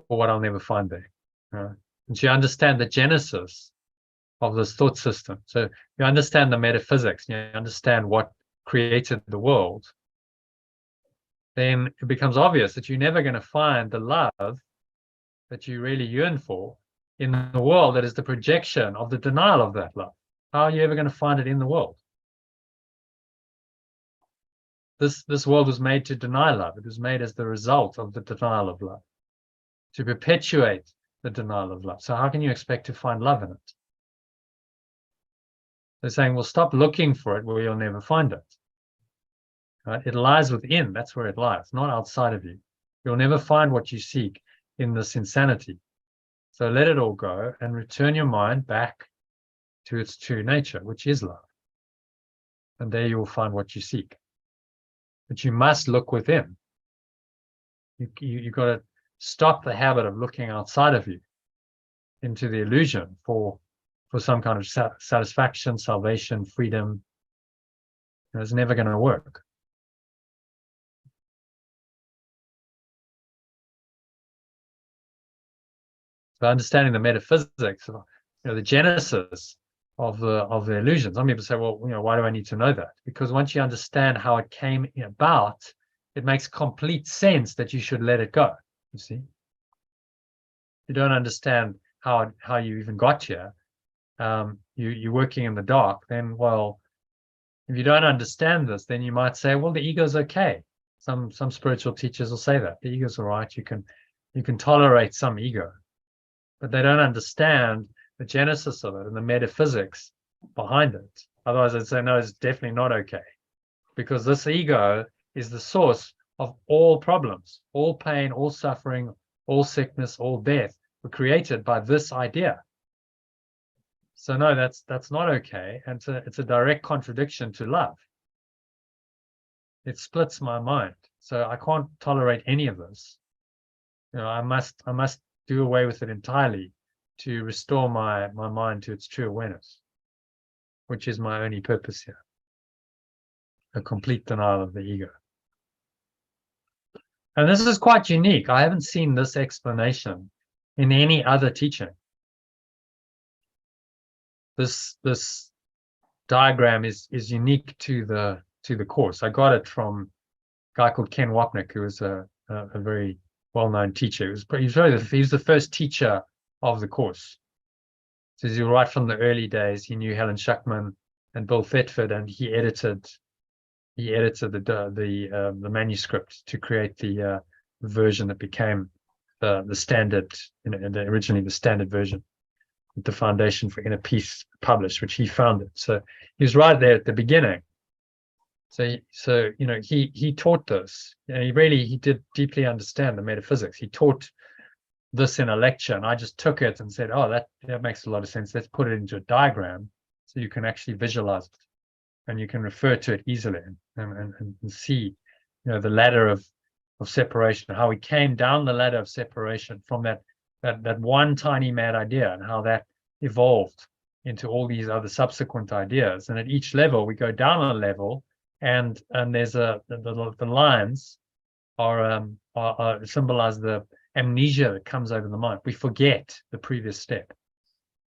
for what I'll never find there. And so you understand the genesis of this thought system. So you understand the metaphysics, you understand what created the world, then it becomes obvious that you're never going to find the love that you really yearn for in the world that is the projection of the denial of that love. How are you ever going to find it in the world? This world was made to deny love. It was made as the result of the denial of love, to perpetuate the denial of love. So how can you expect to find love in it? They're saying, well, stop looking for it where you'll never find it. Right? It lies within. That's where it lies, not outside of you. You'll never find what you seek in this insanity. So let it all go and return your mind back to its true nature, which is love. And there you will find what you seek. But you must look within. You've got to stop the habit of looking outside of you into the illusion for some kind of satisfaction, salvation, freedom. It's never going to work. So understanding the metaphysics, the genesis of the illusions. Some people say, well, why do I need to know that? Because once you understand how it came about, it makes complete sense that you should let it go. You see, you don't understand how you even got here. You're working in the dark. Then, well, if you don't understand this, then you might say, well, the ego's okay. Some spiritual teachers will say that the ego's all right. You can tolerate some ego, but they don't understand the genesis of it and the metaphysics behind it. Otherwise, they'd say, no, it's definitely not okay, because this ego is the source of all problems, all pain, all suffering, all sickness, all death were created by this idea. So no, that's not okay, and it's a direct contradiction to love. It splits my mind, so I can't tolerate any of this. I must do away with it entirely to restore my mind to its true awareness, which is my only purpose here. A complete denial of the ego. And this is quite unique. I haven't seen this explanation in any other teaching. This diagram is unique to the course. I got it from a guy called Ken Wapnick, who was a very well-known teacher. He was the first teacher of the course. So right from the early days, he knew Helen Schuckman and Bill Thetford, and he edited the manuscript to create the version that became the standard, originally the standard version, the Foundation for Inner Peace published, which he founded. So he was right there at the beginning. So he taught this. He did deeply understand the metaphysics. He taught this in a lecture, and I just took it and said, oh, that makes a lot of sense. Let's put it into a diagram so you can actually visualize it and you can refer to it easily and see, the ladder of separation, how we came down the ladder of separation from that one tiny mad idea, and how that evolved into all these other subsequent ideas. And at each level, we go down a level, and there's the lines are symbolize the amnesia that comes over the mind. We forget the previous step.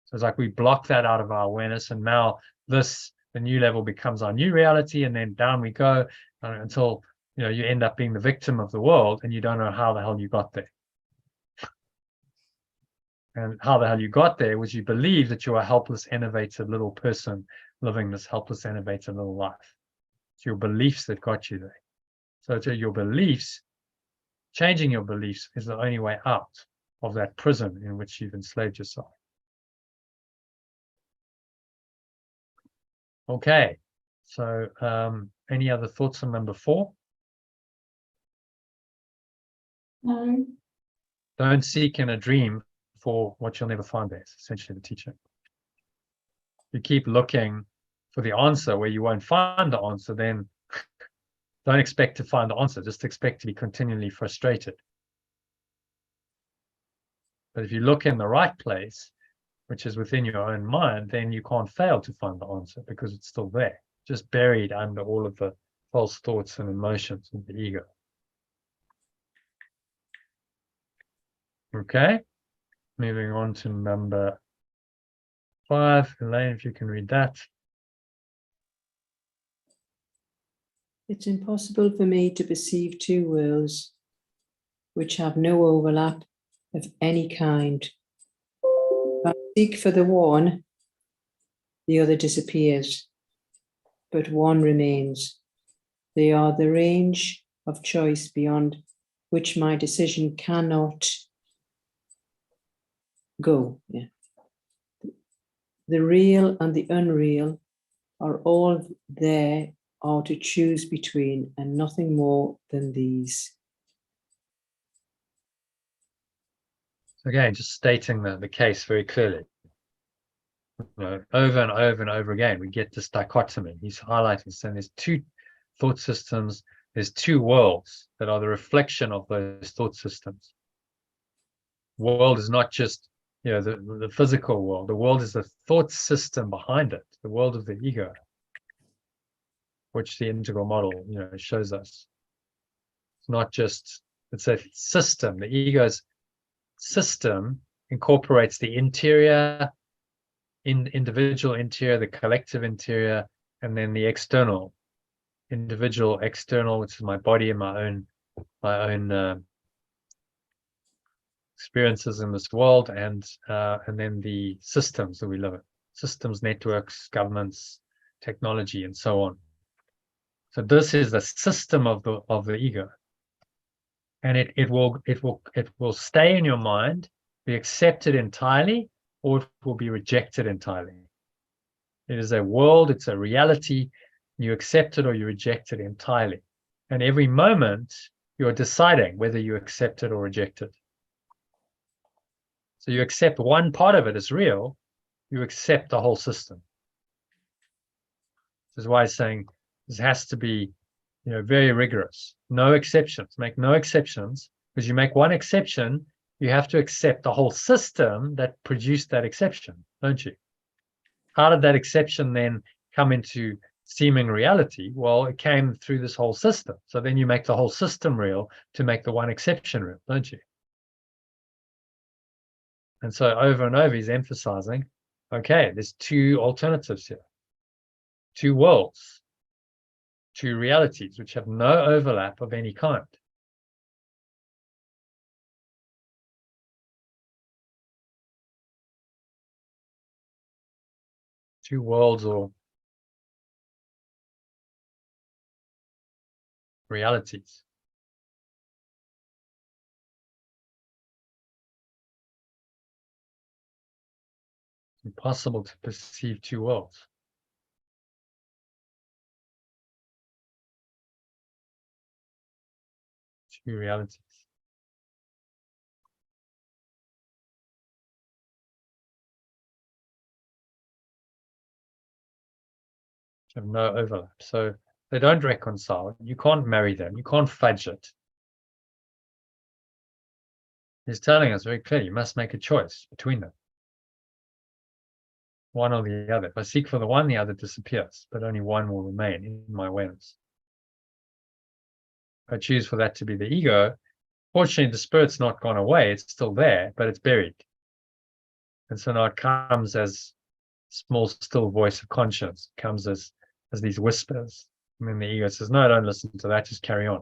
So it's like we block that out of our awareness, and now the new level becomes our new reality, and then down we go until you end up being the victim of the world, and you don't know how the hell you got there. And how the hell you got there was you believe that you're a helpless, innovative little person living this helpless, innovative little life. It's your beliefs that got you there. So it's your beliefs, changing your beliefs is the only way out of that prison in which you've enslaved yourself. Okay, so any other thoughts on number 4? No. Don't seek in a dream for what you'll never find there, is essentially the teaching. You keep looking for the answer where you won't find the answer, then don't expect to find the answer, just expect to be continually frustrated. But if you look in the right place, which is within your own mind, then you can't fail to find the answer because it's still there, just buried under all of the false thoughts and emotions of the ego. Okay, moving on to number 5. Elaine, if you can read that. It's impossible for me to perceive two worlds which have no overlap of any kind. If I seek for the one, the other disappears, but one remains. They are the range of choice beyond which my decision cannot go. Yeah. The real and the unreal are all there are to choose between, and nothing more than these. Again, just stating the case very clearly. Over and over and over again, we get this dichotomy. He's highlighting, saying there's 2 thought systems, there's 2 worlds that are the reflection of those thought systems. World is not just the physical world. The world is the thought system behind it, the world of the ego, which the integral model shows us. It's not just, it's a system. The ego's system incorporates the interior, individual interior, the collective interior, and then the external, individual, external, which is my body and my own experiences in this world, and then the systems that we live in, systems, networks, governments, technology, and so on. So this is the system of the ego, and it will stay in your mind, be accepted entirely, or it will be rejected entirely. It is a world, it's a reality. You accept it or you reject it entirely, and every moment you're deciding whether you accept it or reject it. So you accept one part of it as real, you accept the whole system. This is why I'm saying this has to be, very rigorous. No exceptions. Make no exceptions, because you make one exception, you have to accept the whole system that produced that exception, don't you? How did that exception then come into seeming reality? Well, it came through this whole system. So then you make the whole system real to make the one exception real, don't you? And so over and over, he's emphasizing, okay, there's 2 alternatives here, 2 worlds, 2 realities, which have no overlap of any kind. Two worlds or realities. It's impossible to perceive 2 worlds. Two realities. Have no overlap. So they don't reconcile. You can't marry them. You can't fudge it. He's telling us very clearly, you must make a choice between them. One or the other. If I seek for the one, the other disappears, but only one will remain in my awareness. If I choose for that to be the ego, Fortunately, the spirit's not gone away. It's still there, but it's buried. And so now it comes as small, still voice of conscience. It comes as these whispers. And then the ego says, no, don't listen to that. Just carry on.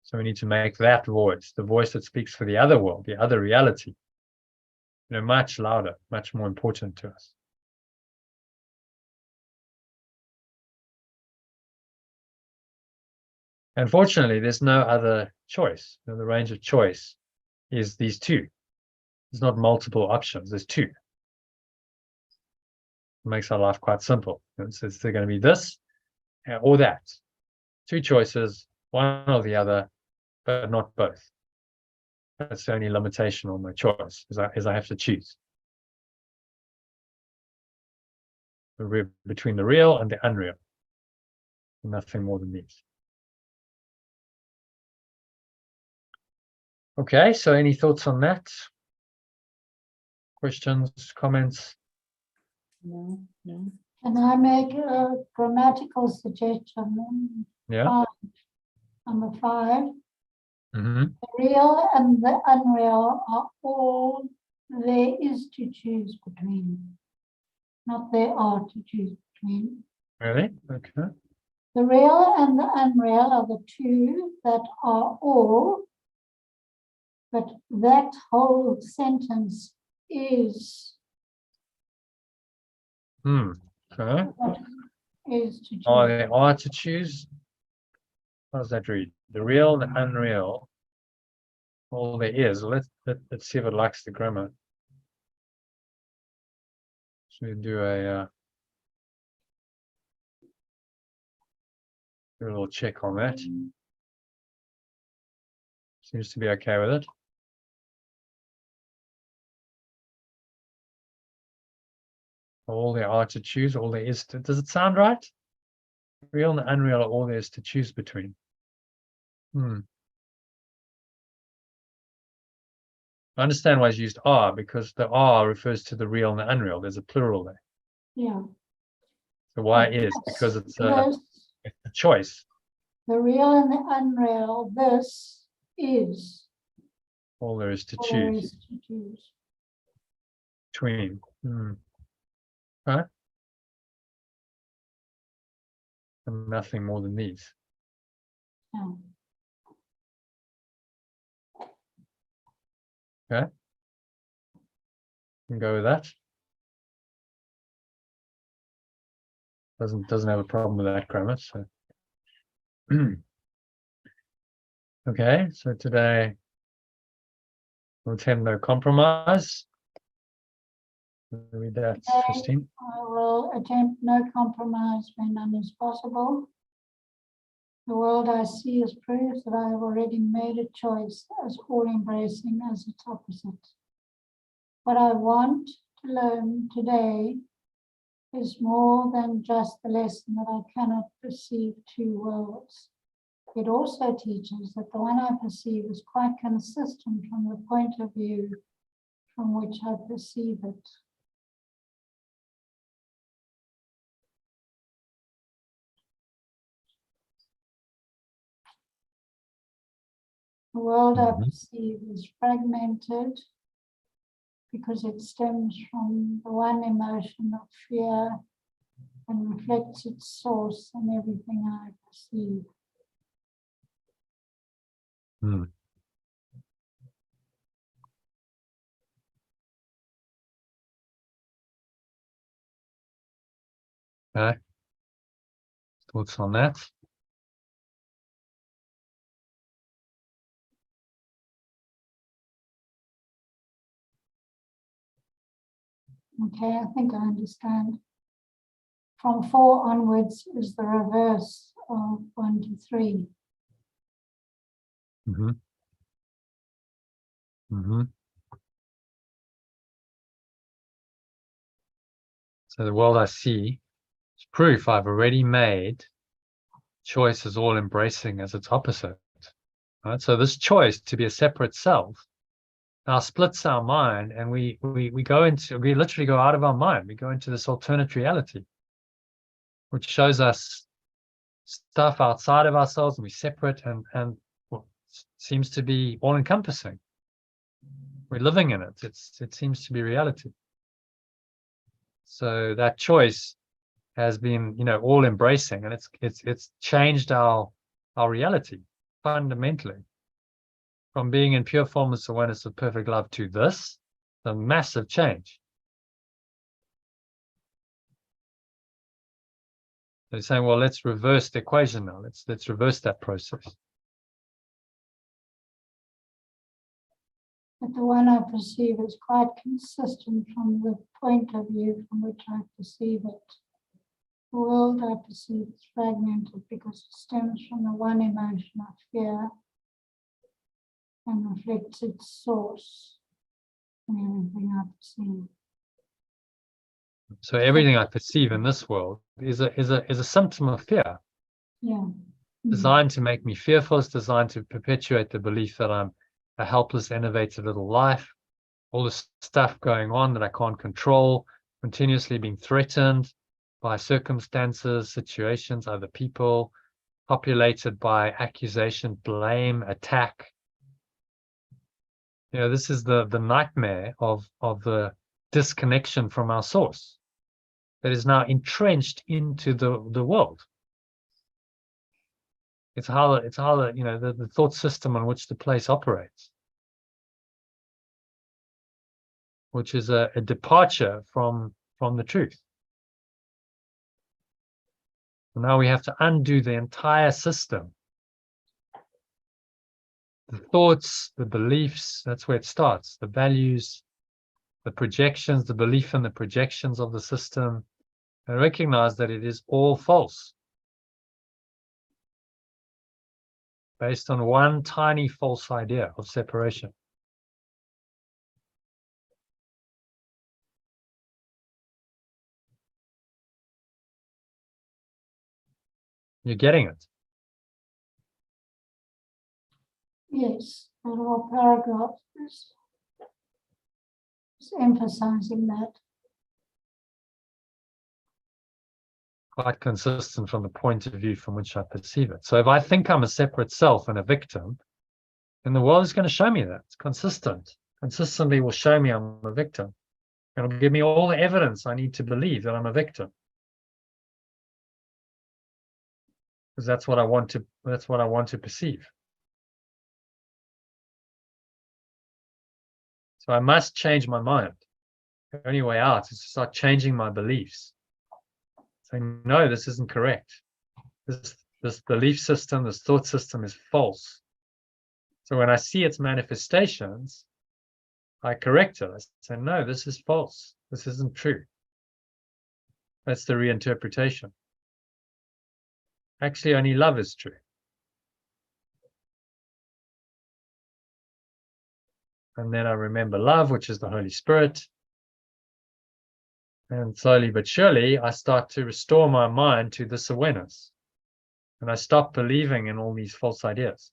So we need to make that voice, the voice that speaks for the other world, the other reality, much louder, much more important to us. Unfortunately, there's no other choice. The range of choice is these two. There's not multiple options. There's two. It makes our life quite simple. It's they're going to be this or that. Two choices, one or the other, but not both. That's the only limitation on my choice, is I have to choose between the real and the unreal. Nothing more than these. Okay, so any thoughts on that? Questions, comments? No. Can I make a grammatical suggestion? Yeah. Number 5. Mm-hmm. The real and the unreal are all there is to choose between. Not there are to choose between. Really? Okay. The real and the unreal are the two that are all, but that whole sentence is Okay. what is to choose. Oh, they are to choose. How does that read? The real and the unreal. All there is. Let's see if it likes the grammar. So we do a little check on that. Seems to be okay with it. All there are to choose, all there is to. Does it sound right? Real and unreal are all there is to choose between. I understand why it's used are, because the are refers to the real and the unreal. There's a plural there. Yeah. So why is? Because it's a choice. The real and the unreal, this is All there is to all there choose is to choose. between. Right? And nothing more than these. Yeah. Okay. Can go with that. Doesn't have a problem with that grammar. So okay, so today we'll attempt no compromise. Read that, Okay. Christine. I will attempt no compromise when none is possible. The world I see is proof that I have already made a choice as all-embracing as its opposite. What I want to learn today is more than just the lesson that I cannot perceive two worlds. It also teaches that the one I perceive is quite consistent from the point of view from which I perceive it. The world I perceive is fragmented because it stems from the one emotion of fear and reflects its source in everything I perceive. Okay. Thoughts on that? Okay, I think I understand. From 4 onwards is the reverse of 1 to 3. So the world I see is proof I've already made. Choice is all embracing as its opposite. Right? So this choice to be a separate self now splits our mind, and we literally go out of our mind. We go into this alternate reality, which shows us stuff outside of ourselves, and we're separate, and what seems to be all encompassing. We're living in it. It seems to be reality. So that choice has been, all embracing, and it's changed our reality fundamentally, from being in pure formless awareness of perfect love to this, a massive change. They're saying, well, let's reverse the equation now. Let's reverse that process. But the one I perceive is quite consistent from the point of view from which I perceive it. The world I perceive is fragmented because it stems from the one emotion of fear and reflects its source in everything I perceive. So everything I perceive in this world is a symptom of fear. Yeah. Designed to make me fearful. It's designed to perpetuate the belief that I'm a helpless, innovative little life. All this stuff going on that I can't control, continuously being threatened by circumstances, situations, other people, populated by accusation, blame, attack. This is the nightmare of the disconnection from our source that is now entrenched into the world. It's how the thought system on which the place operates, which is a departure from the truth. And now we have to undo the entire system. The thoughts, the beliefs, that's where it starts. The values, the projections, the belief in the projections of the system, and recognize that it is all false. Based on one tiny false idea of separation. You're getting it? Yes, that whole paragraph is emphasizing that. Quite consistent from the point of view from which I perceive it. So if I think I'm a separate self and a victim, then the world is going to show me that. It's consistent. Consistently will show me I'm a victim. It'll give me all the evidence I need to believe that I'm a victim. Because that's what I want to perceive. So I must change my mind. The only way out is to start changing my beliefs. Saying, no, this isn't correct. This belief system, this thought system is false. So when I see its manifestations, I correct it. I say, no, this is false. This isn't true. That's the reinterpretation. Actually, only love is true. And then I remember love, which is the Holy Spirit. And slowly but surely, I start to restore my mind to this awareness. And I stop believing in all these false ideas.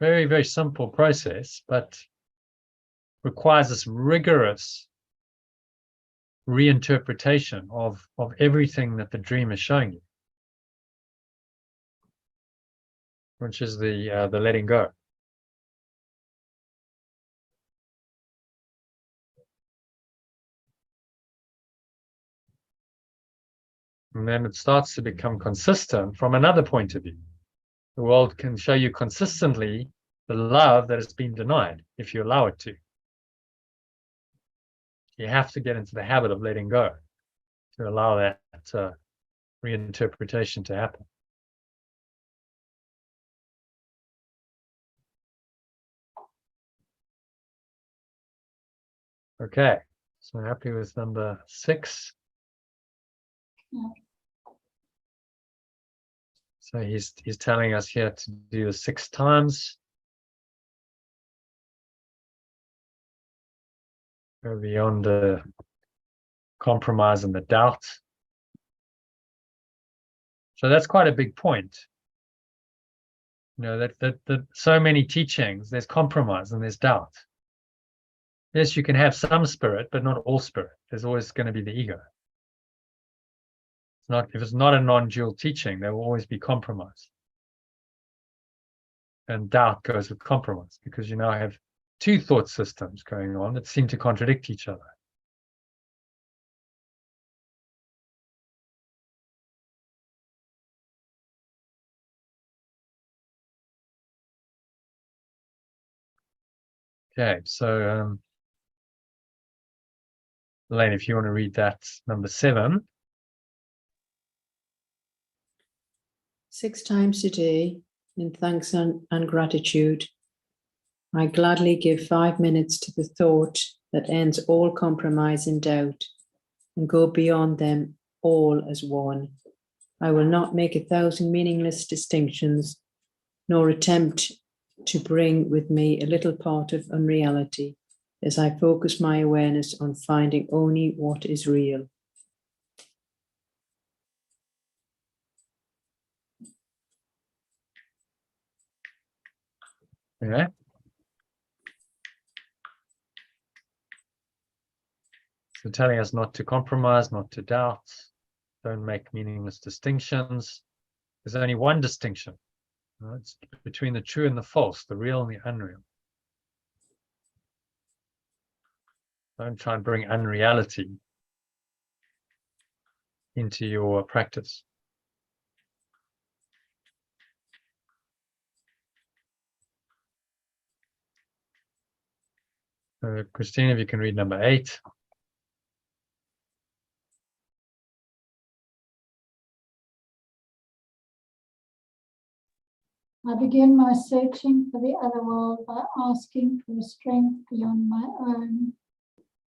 Very, very simple process, but requires this rigorous reinterpretation of everything that the dream is showing you, which is the letting go. And then it starts to become consistent from another point of view. The world can show you consistently the love that has been denied if you allow it to. You have to get into the habit of letting go to allow that reinterpretation to happen. Okay, so happy with number 6. Yeah. So he's telling us here to do this 6 times. Go beyond the compromise and the doubt. So that's quite a big point. That so many teachings, there's compromise and there's doubt. Yes, you can have some spirit, but not all spirit. There's always going to be the ego. If it's not a non-dual teaching, there will always be compromise. And doubt goes with compromise, because you now have two thought systems going on that seem to contradict each other. Okay, so Elaine, if you want to read that number 7. 6 times a day, in thanks and gratitude, I gladly give 5 minutes to the thought that ends all compromise and doubt, and go beyond them all as one. I will not make 1,000 meaningless distinctions, nor attempt to bring with me a little part of unreality, as I focus my awareness on finding only what is real. Okay. So telling us not to compromise, not to doubt, don't make meaningless distinctions. There's only one distinction. It's between the true and the false, the real and the unreal. Don't try and bring unreality into your practice. Christine, if you can read number 8. I begin my searching for the other world by asking for a strength beyond my own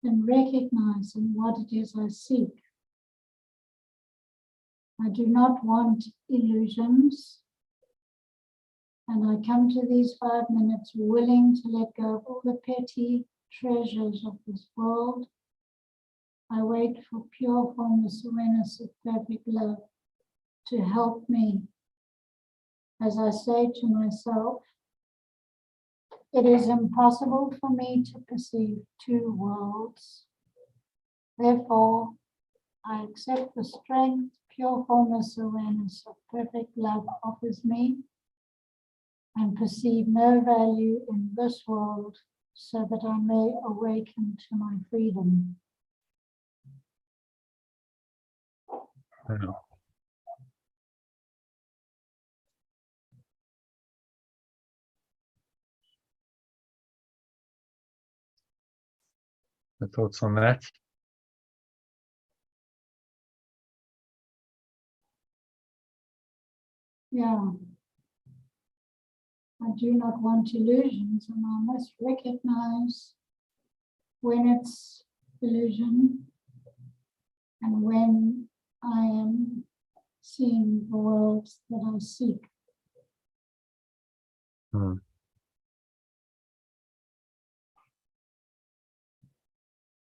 and recognizing what it is I seek. I do not want illusions, and I come to these 5 minutes willing to let go of all the petty treasures of this world. I wait for pure formless awareness of perfect love to help me. As I say to myself, it is impossible for me to perceive 2 worlds. Therefore, I accept the strength pure formless awareness of perfect love offers me and perceive no value in this world so that I may awaken to my freedom. The thoughts on that? Yeah. I do not want illusions, and I must recognize when it's illusion and when I am seeing the worlds that I seek.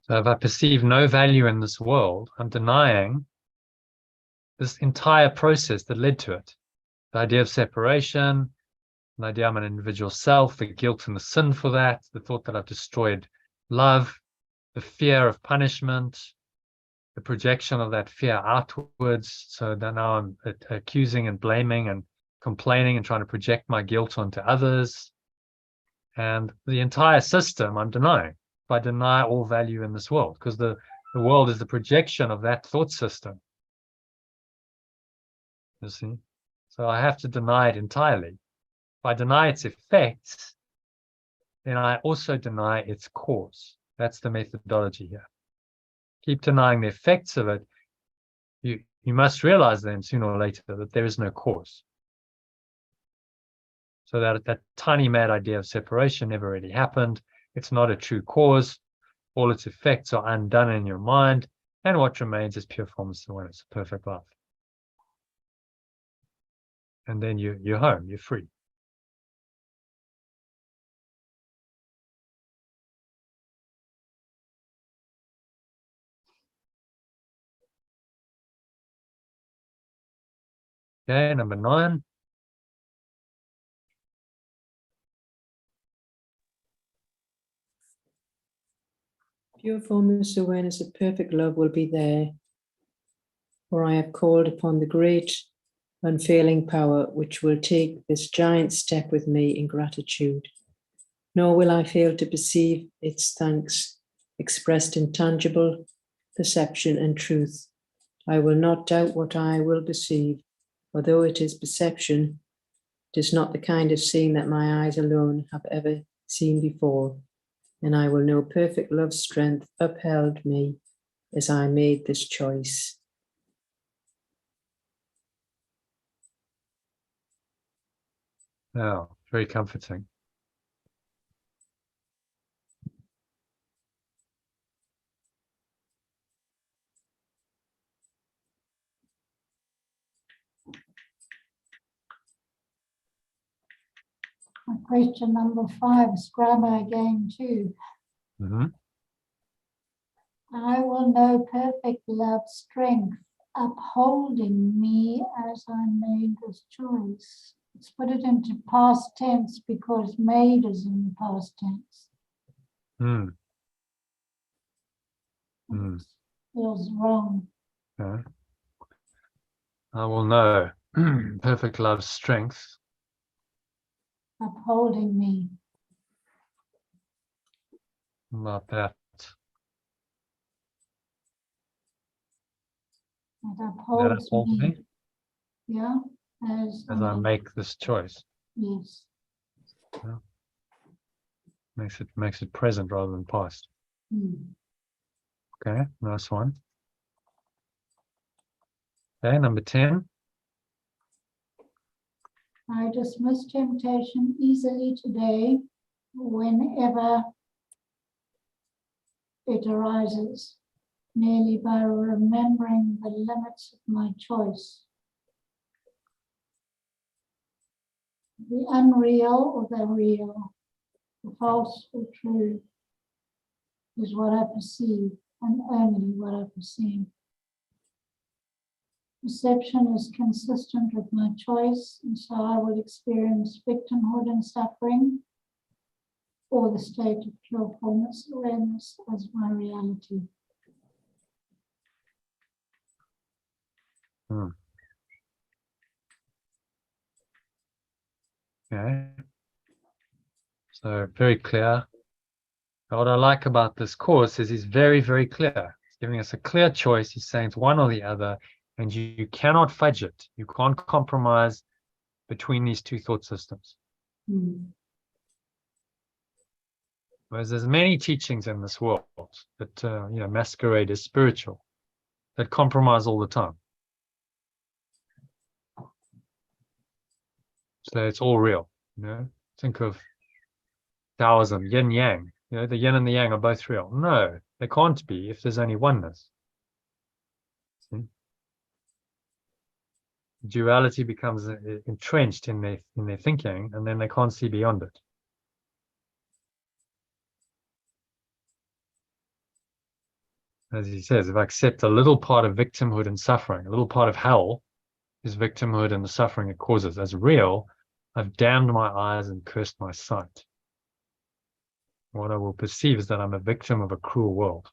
So if I perceive no value in this world, I'm denying this entire process that led to it. The idea of separation, the idea I'm an individual self, the guilt and the sin for that, the thought that I've destroyed love, the fear of punishment, the projection of that fear outwards. So that now I'm accusing and blaming and complaining and trying to project my guilt onto others. And the entire system I'm denying. If I deny all value in this world, because the world is the projection of that thought system. You see? So I have to deny it entirely. If I deny its effects, then I also deny its cause. That's the methodology here. Keep denying the effects of it. You must realize then sooner or later that there is no cause. So that tiny mad idea of separation never really happened. It's not a true cause. All its effects are undone in your mind, and what remains is pure formless awareness, perfect love. And then you're home, you're free. Okay, number 9. Pure formless awareness of perfect love will be there, for I have called upon the great unfailing power which will take this giant step with me in gratitude. Nor will I fail to perceive its thanks expressed in tangible perception and truth. I will not doubt what I will perceive, although it is perception, it is not the kind of seeing that my eyes alone have ever seen before, and I will know perfect love's strength upheld me as I made this choice. Oh, very comforting. Question number 5 is grammar again too. Mm-hmm. I will know perfect love's strength upholding me as I made this choice. Let's put it into past tense because made is in the past tense. Mm. Mm. Feels wrong. Yeah. I will know perfect love's strength Upholding me. about that. It That upholds upholds me. me Yeah, as as I make this choice. yes. Yeah. Makes it present rather than past. Okay, nice one. Okay, number 10. I dismiss temptation easily today whenever it arises, merely by remembering the limits of my choice. The unreal or the real, the false or true, is what I perceive and only what I perceive. Perception is consistent with my choice, and so I will experience victimhood and suffering, or the state of pure formless awareness as my reality. Okay. So very clear. What I like about this course is he's very, very clear. He's giving us a clear choice. He's saying it's one or the other, and you cannot fudge it. You can't compromise between these two thought systems. Whereas there's many teachings in this world that masquerade as spiritual, that compromise all the time. So it's all real. Think of Taoism, yin yang. The yin and the yang are both real. No, they can't be if there's only oneness. See? Duality becomes entrenched in their thinking, and then they can't see beyond it. As he says, if I accept a little part of victimhood and suffering, a little part of hell is victimhood and the suffering it causes as real, I've damned my eyes and cursed my sight. What I will perceive is that I'm a victim of a cruel world.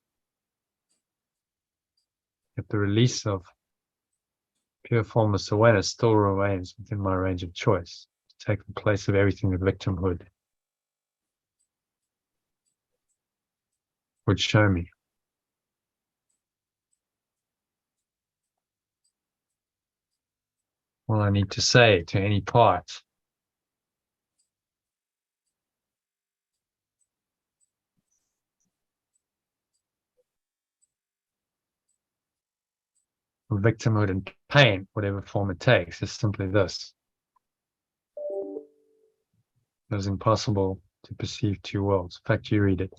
Yet the release of pure formless awareness still remains within my range of choice, to take the place of everything that victimhood would show me. All I need to say to any part of victimhood and pain, whatever form it takes, is simply this. It is impossible to perceive two worlds. In fact, you read it.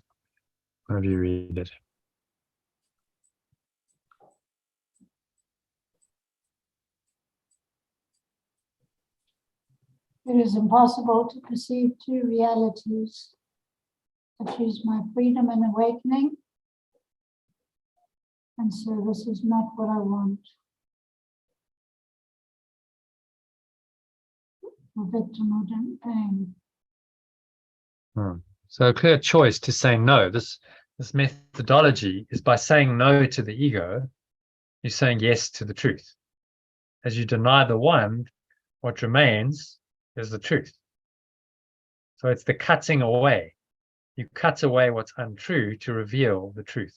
One of you read it. It is impossible to perceive two realities. I choose my freedom and awakening, and so this is not what I want. For victimhood and pain. So a clear choice to say no. This This methodology is by saying no to the ego, you're saying yes to the truth. As you deny the one, what remains is the truth. So it's the cutting away. You cut away what's untrue to reveal the truth.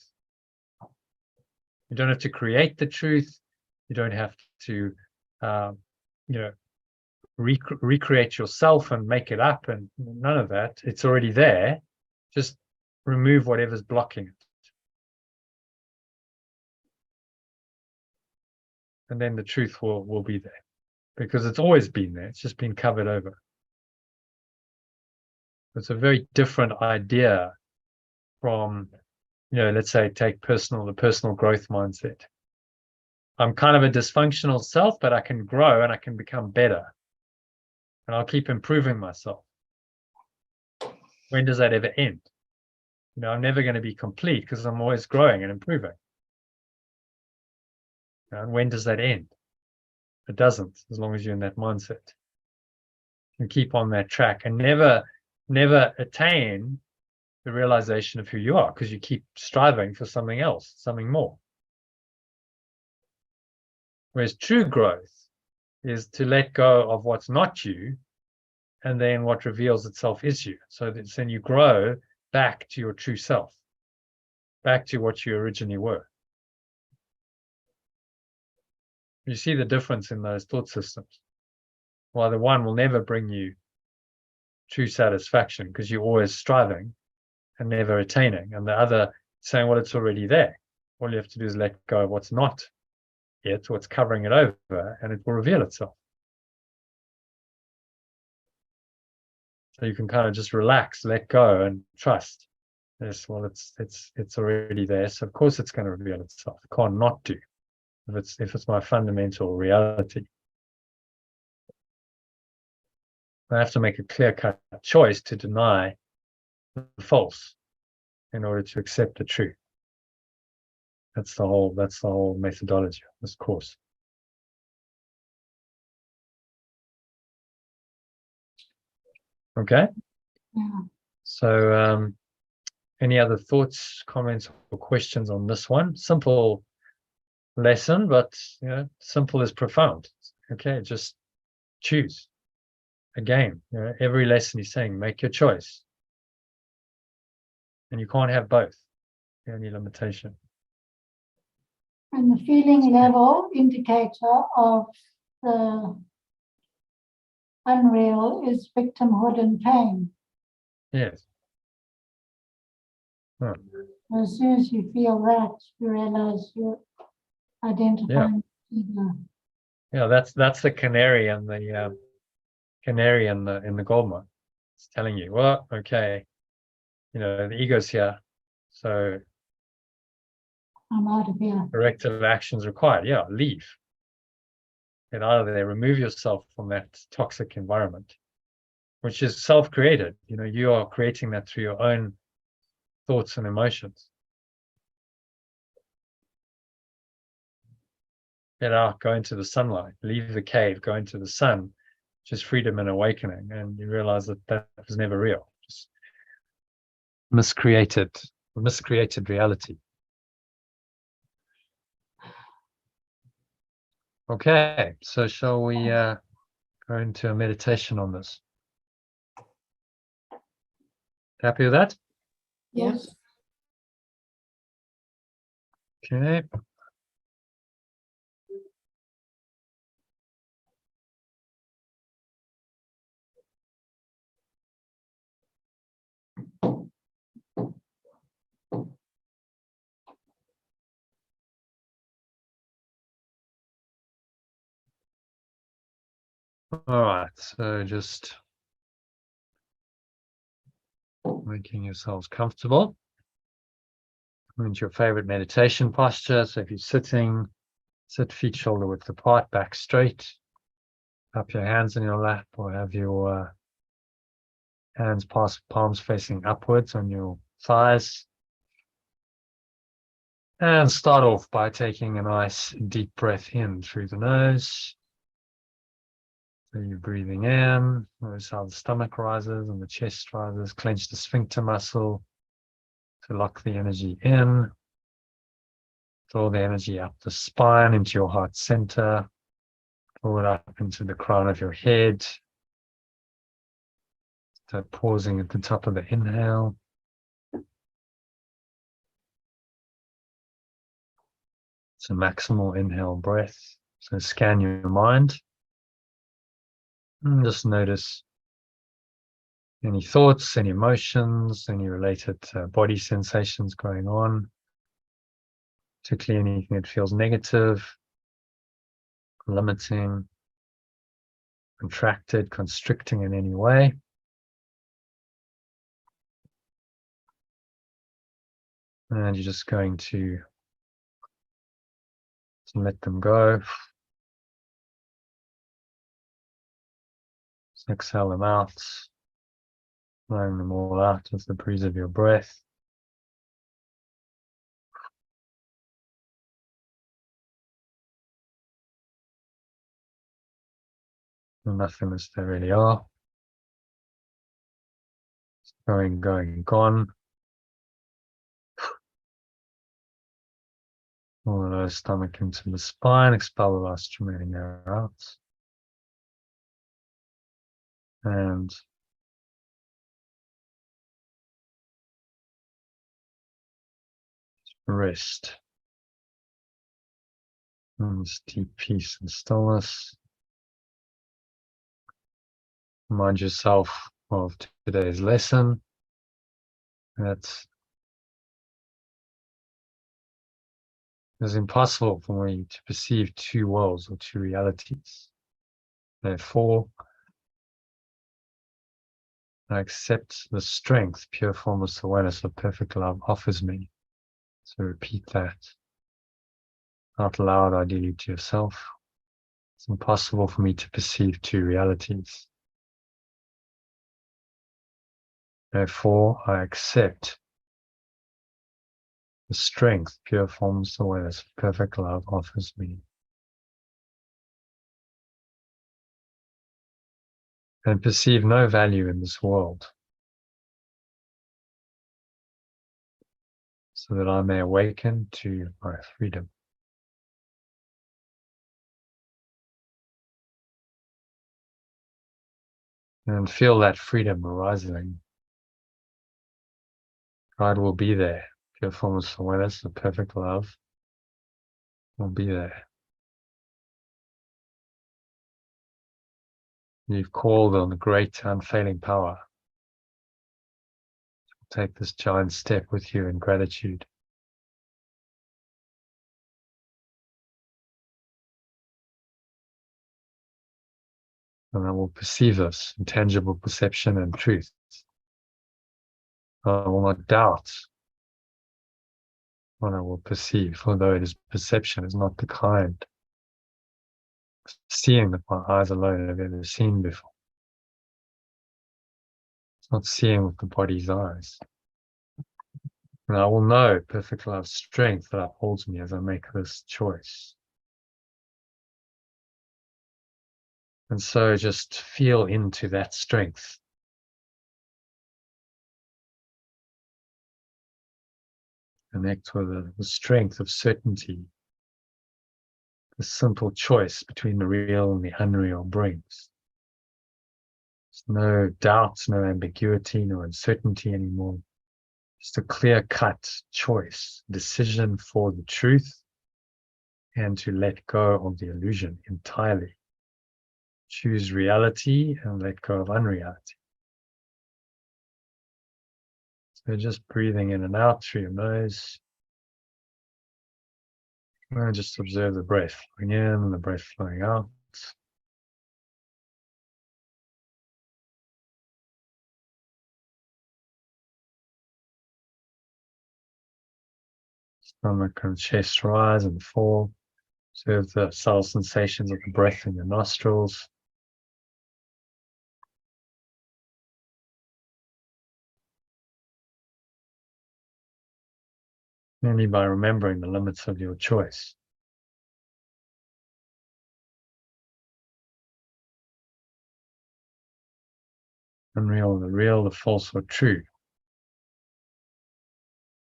You don't have to create the truth. You don't have to, recreate yourself and make it up, and none of that. It's already there. Just remove whatever's blocking it. And then the truth will be there, because it's always been there. It's just been covered over. It's a very different idea from, let's say, take the personal growth mindset. I'm kind of a dysfunctional self, but I can grow and I can become better. And I'll keep improving myself. When does that ever end? I'm never going to be complete because I'm always growing and improving. And when does that end? It doesn't, as long as you're in that mindset. You keep on that track and never attain the realization of who you are, because you keep striving for something else, something more. Whereas true growth is to let go of what's not you, and then what reveals itself is you. So then you grow back to your true self, back to what you originally were. You see the difference in those thought systems. While the one will never bring you true satisfaction because you're always striving and never attaining, and the other saying, well, it's already there. All you have to do is let go of what's not it, what's covering it over, and it will reveal itself. So you can kind of just relax, let go, and trust. Yes, well, it's already there, so of course it's going to reveal itself. It can't not do if it's my fundamental reality. I have to make a clear-cut choice to deny the false in order to accept the truth. That's the whole methodology of this course. Okay. Yeah. So, any other thoughts, comments, or questions on this one? Simple lesson, but simple is profound. Okay, just choose. Again, every lesson he's saying, make your choice. And you can't have both. The only limitation. And the feeling level indicator of the unreal is victimhood and pain. Yes. Oh. As soon as you feel that, you realize you're identifying with ego. Yeah, that's the canary and the canary in the gold mine. It's telling you, well, okay, the ego's here, so I'm out of here. corrective actions required. Yeah, leave. Get out of there. Remove yourself from that toxic environment, which is self-created. You are creating that through your own thoughts and emotions. Get out, go into the sunlight, leave the cave, go into the sun, just freedom and awakening. And you realize that was never real, just miscreated reality. Okay, so shall we go into a meditation on this? Happy with that? Yes. Okay. All right, so just making yourselves comfortable. Into your favorite meditation posture. So if you're sitting, sit feet shoulder width apart, back straight. Up your hands in your lap, or have your hands past palms facing upwards on your thighs. And start off by taking a nice deep breath in through the nose. So you're breathing in, notice how the stomach rises and the chest rises, clench the sphincter muscle, to lock the energy in. Draw the energy up the spine into your heart center. Pull it up into the crown of your head. Start pausing at the top of the inhale. It's a maximal inhale breath. So scan your mind and just notice any thoughts, any emotions, any related body sensations going on. Particularly anything that feels negative, limiting, contracted, constricting in any way. And you're just going to let them go. Just exhale them out, blowing them all out with the breeze of your breath. And nothing as they really are. Going, gone. All of those stomach into the spine, expel the last remaining air out. And rest. And this deep peace and stillness. Remind yourself of today's lesson. That it's impossible for me to perceive two worlds or two realities. Therefore, I accept the strength pure formless awareness of perfect love offers me. So repeat that out loud, ideally to yourself. It's impossible for me to perceive two realities. Therefore, I accept the strength pure formless awareness of perfect love offers me. And perceive no value in this world, so that I may awaken to my freedom. And feel that freedom arising. God will be there. Pure formless awareness of perfect love will be there. You've called on the great unfailing power. Take this giant step with you in gratitude. And I will perceive this in tangible perception and truth. I will not doubt what I will perceive, although it is perception is not the kind of seeing that my eyes alone have ever seen before. It's not seeing with the body's eyes. And I will know perfect love's strength that upholds me as I make this choice. And so just feel into that strength. Connect with the strength of certainty. The simple choice between the real and the unreal brings. There's no doubt, no ambiguity, no uncertainty anymore. Just a clear-cut choice, decision for the truth and to let go of the illusion entirely. Choose reality and let go of unreality. So just breathing in and out through your nose. And just observe the breath flowing in and the breath flowing out. Stomach and chest rise and fall. Observe the subtle sensations of the breath in your nostrils. Only by remembering the limits of your choice. Unreal, the real, the false or true.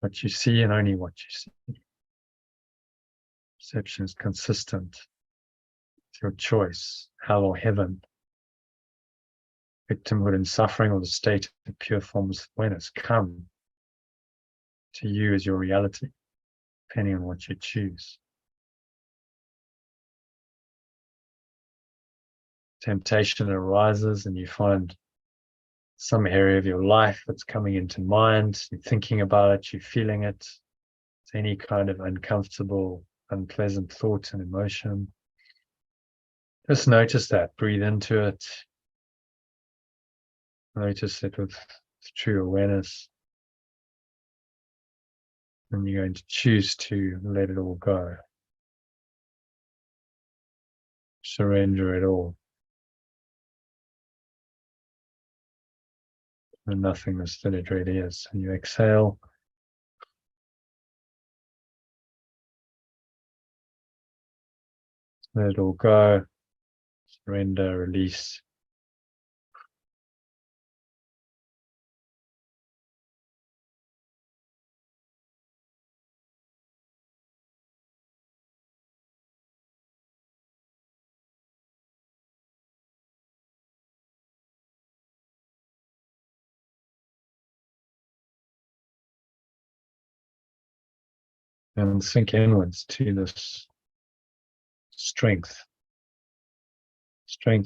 what you see and only what you see. Perception is consistent. It's your choice, hell or heaven, victimhood and suffering, or the state of pure formless awareness. Come to you as your reality, depending on what you choose. Temptation arises and you find some area of your life that's coming into mind, you're thinking about it, you're feeling it. It's any kind of uncomfortable, unpleasant thought and emotion. Just notice that, breathe into it. Notice it with true awareness. And you're going to choose to let it all go. Surrender it all. The nothingness that it really is. And you exhale. Let it all go. Surrender, release. And sink inwards to this strength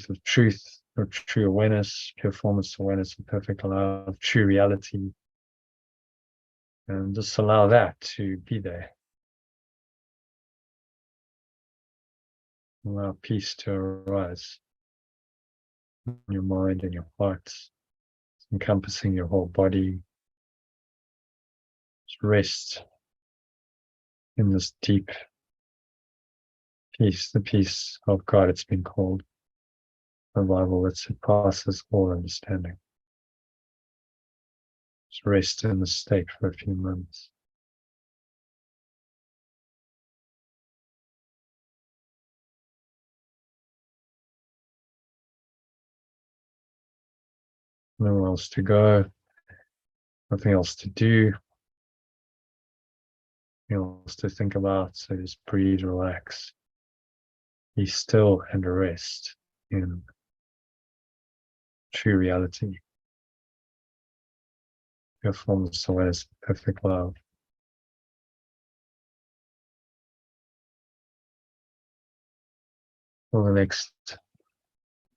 of truth, or true awareness, pure formless awareness, and perfect love, true reality. And just allow that to be there. Allow peace to arise in your mind and your heart, encompassing your whole body. Just rest in this deep peace, the peace of God, it's been called, survival that surpasses all understanding. Just rest in this state for a few moments. Nowhere else to go, nothing else to do, nothing else to think about, so just breathe, relax, be still and rest in true reality. Your formless awareness, perfect love. For the next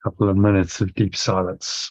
couple of minutes of deep silence.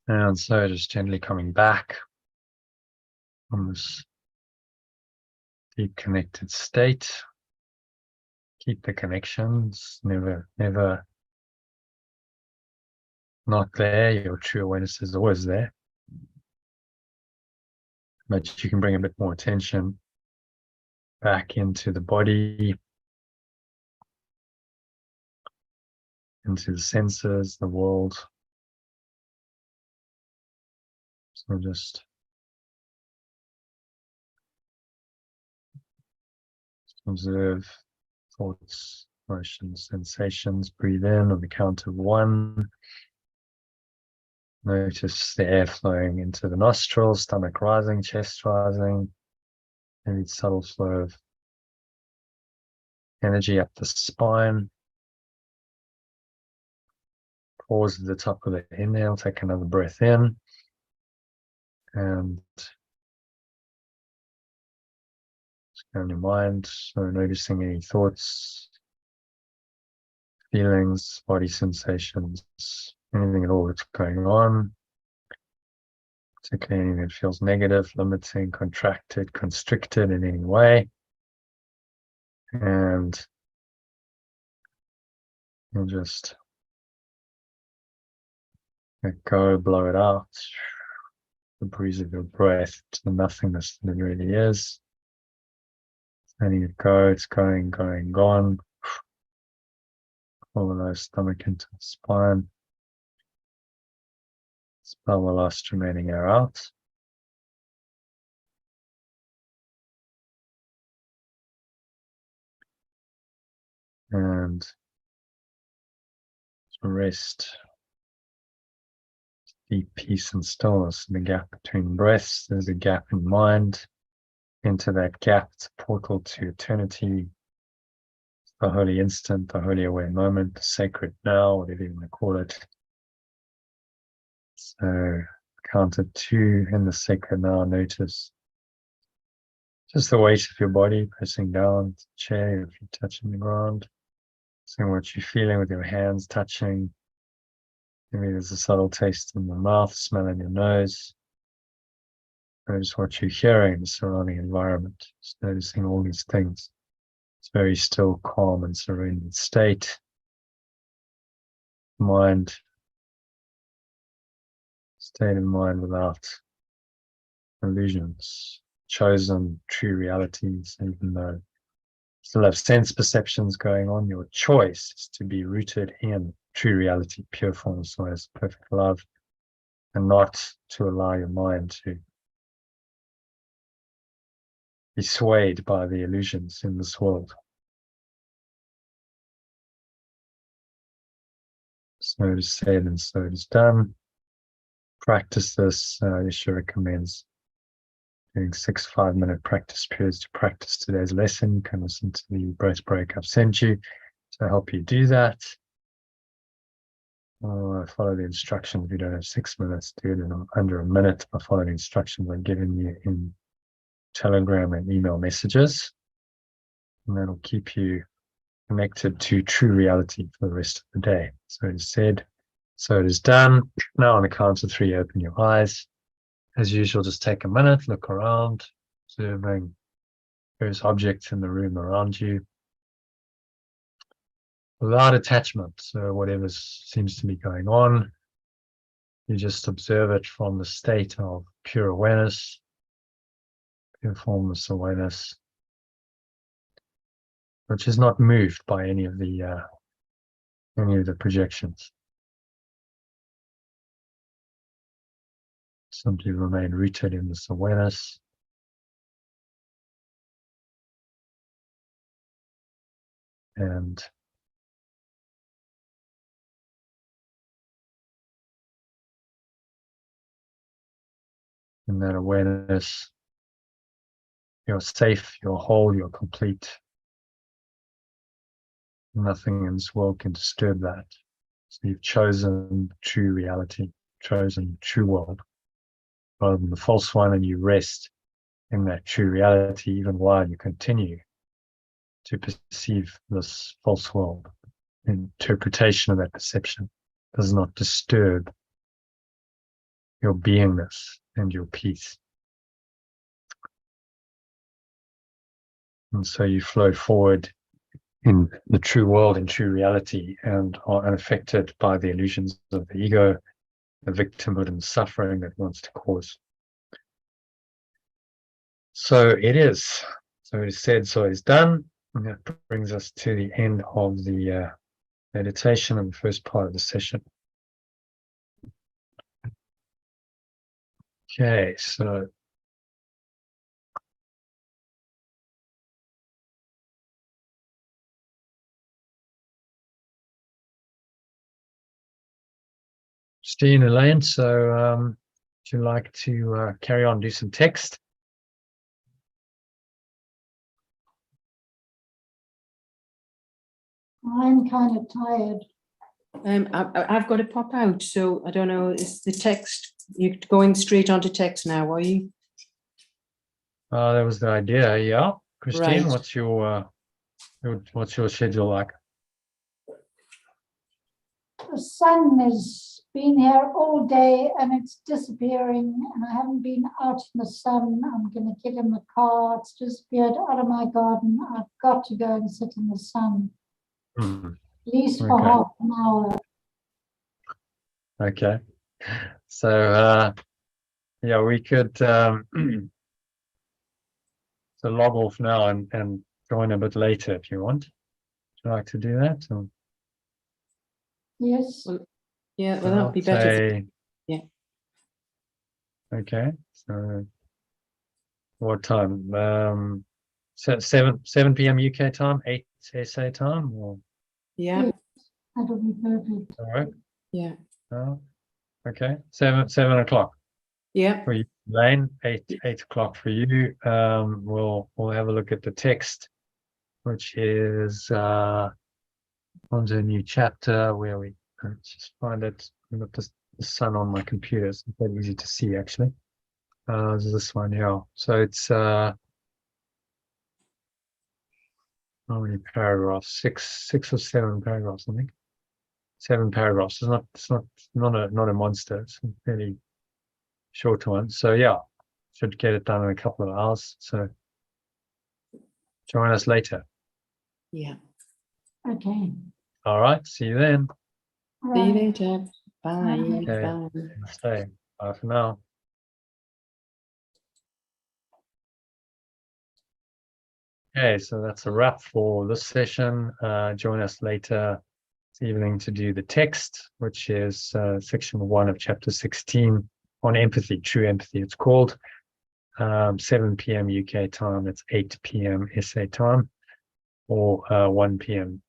And so just gently coming back from this deep connected state. Keep the connections, never not there. Your true awareness is always there. But you can bring a bit more attention back into the body, into the senses, the world. So just observe thoughts, emotions, sensations. Breathe in on the count of 1. Notice the air flowing into the nostrils, stomach rising, chest rising. Maybe subtle flow of energy up the spine. Pause at the top of the inhale, take another breath in. And in your mind, so noticing any thoughts, feelings, body sensations, anything at all that's going on, particularly anything that feels negative, limiting, contracted, constricted in any way. And you'll just let go, blow it out, the breeze of your breath to the nothingness that it really is. Letting it go, it's going, gone. Follow the stomach into the spine. Expel the last remaining air out. And rest. Deep peace and stillness in the gap between breaths. There's a gap in mind. Into that gap, it's a portal to eternity. The holy instant, the holy aware moment, the sacred now, whatever you want to call it. So count of 2 in the sacred now. Notice just the weight of your body pressing down the chair, your feet touching the ground. Seeing what you're feeling with your hands touching. Maybe there's a subtle taste in the mouth, smell in your nose. Notice what you're hearing in the surrounding environment. Just noticing all these things. It's very still, calm, and serene state. Mind. State of mind without illusions. Chosen true realities, even though you still have sense perceptions going on, your choice is to be rooted in true reality, pure form, source, perfect love, and not to allow your mind to be swayed by the illusions in this world. So it is said and so it is done. Practice this. Isha recommends doing 6 5-minute practice periods to practice today's lesson. You can listen to the breath break I've sent you to help you do that. Follow the instructions. If you don't have 6 minutes, do it in under a minute. Follow the instructions I've given you in Telegram and email messages. And that'll keep you connected to true reality for the rest of the day. So it is said, so it is done. Now on the count of 3, open your eyes. As usual, just take a minute, look around, observing various objects in the room around you. Without attachment, so whatever seems to be going on, you just observe it from the state of pure awareness, pure formless awareness, which is not moved by any of the projections. Simply remain rooted in this awareness. And in that awareness, you're safe, you're whole, you're complete. Nothing in this world can disturb that. So you've chosen true reality, chosen true world, rather than the false one, and you rest in that true reality even while you continue to perceive this false world. Interpretation of that perception does not disturb your beingness and your peace. And so you flow forward in the true world, in true reality, and are unaffected by the illusions of the ego, the victimhood and suffering that wants to cause. So it is. So it is said, so it is done. And that brings us to the end of the meditation and the first part of the session. Okay, so Christine, Elaine, so would you like to carry on, do some text? I'm kind of tired. I've got to pop out, so I don't know, is the text, you're going straight onto text now, are you? That was the idea, yeah. Christine, Right. what's your schedule like? The sun has been here all day and it's disappearing, and I haven't been out in the sun. I'm going to get in the car. It's disappeared out of my garden. I've got to go and sit in the sun, Hmm. at least for Okay. half an hour. Okay. So yeah, we could so log off now and join a bit later if you want. Would you like to do that? Or Yes. Yeah, well, that'd be better. say, Yeah. Okay. So what time? 7 p.m. UK time, 8 SA time, or Yeah, That'll be perfect. all right? yeah, Oh, okay. 7 o'clock yeah, for you, Lane. 8 o'clock for you. We'll have a look at the text, which is onto a new chapter where we let's just find it. I've got the sun on my computer. It's quite easy to see actually. There's this one here. So it's how many paragraphs? Six or seven paragraphs, I think. 7 paragraphs. It's not a monster. It's a fairly short one. So yeah, should get it done in a couple of hours. So join us later. yeah. Okay. All right. See you then. See you Right. later. Bye. Okay. Bye. Stay. Bye for now. Okay, so that's a wrap for this session. Join us later this evening to do the text, which is section 1 of chapter 16 on empathy, true empathy, it's called. 7 p.m. UK time, it's 8 p.m. SA time, or 1 p.m.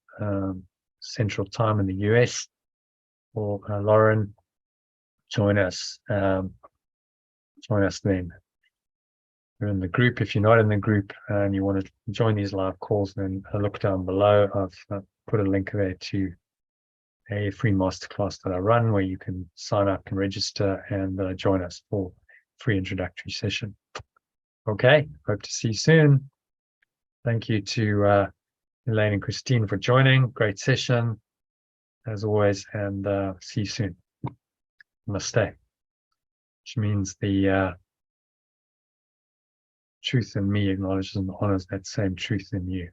Central time in the US. Or Lauren, join us. Join us then. You're in the group. If you're not in the group and you want to join these live calls, then look down below. I've put a link there to a free masterclass that I run where you can sign up and register and join us for free introductory session. Okay, hope to see you soon. Thank you to Elaine and Christine for joining. Great session as always, and see you soon. Namaste, which means the truth in me acknowledges and honors that same truth in you.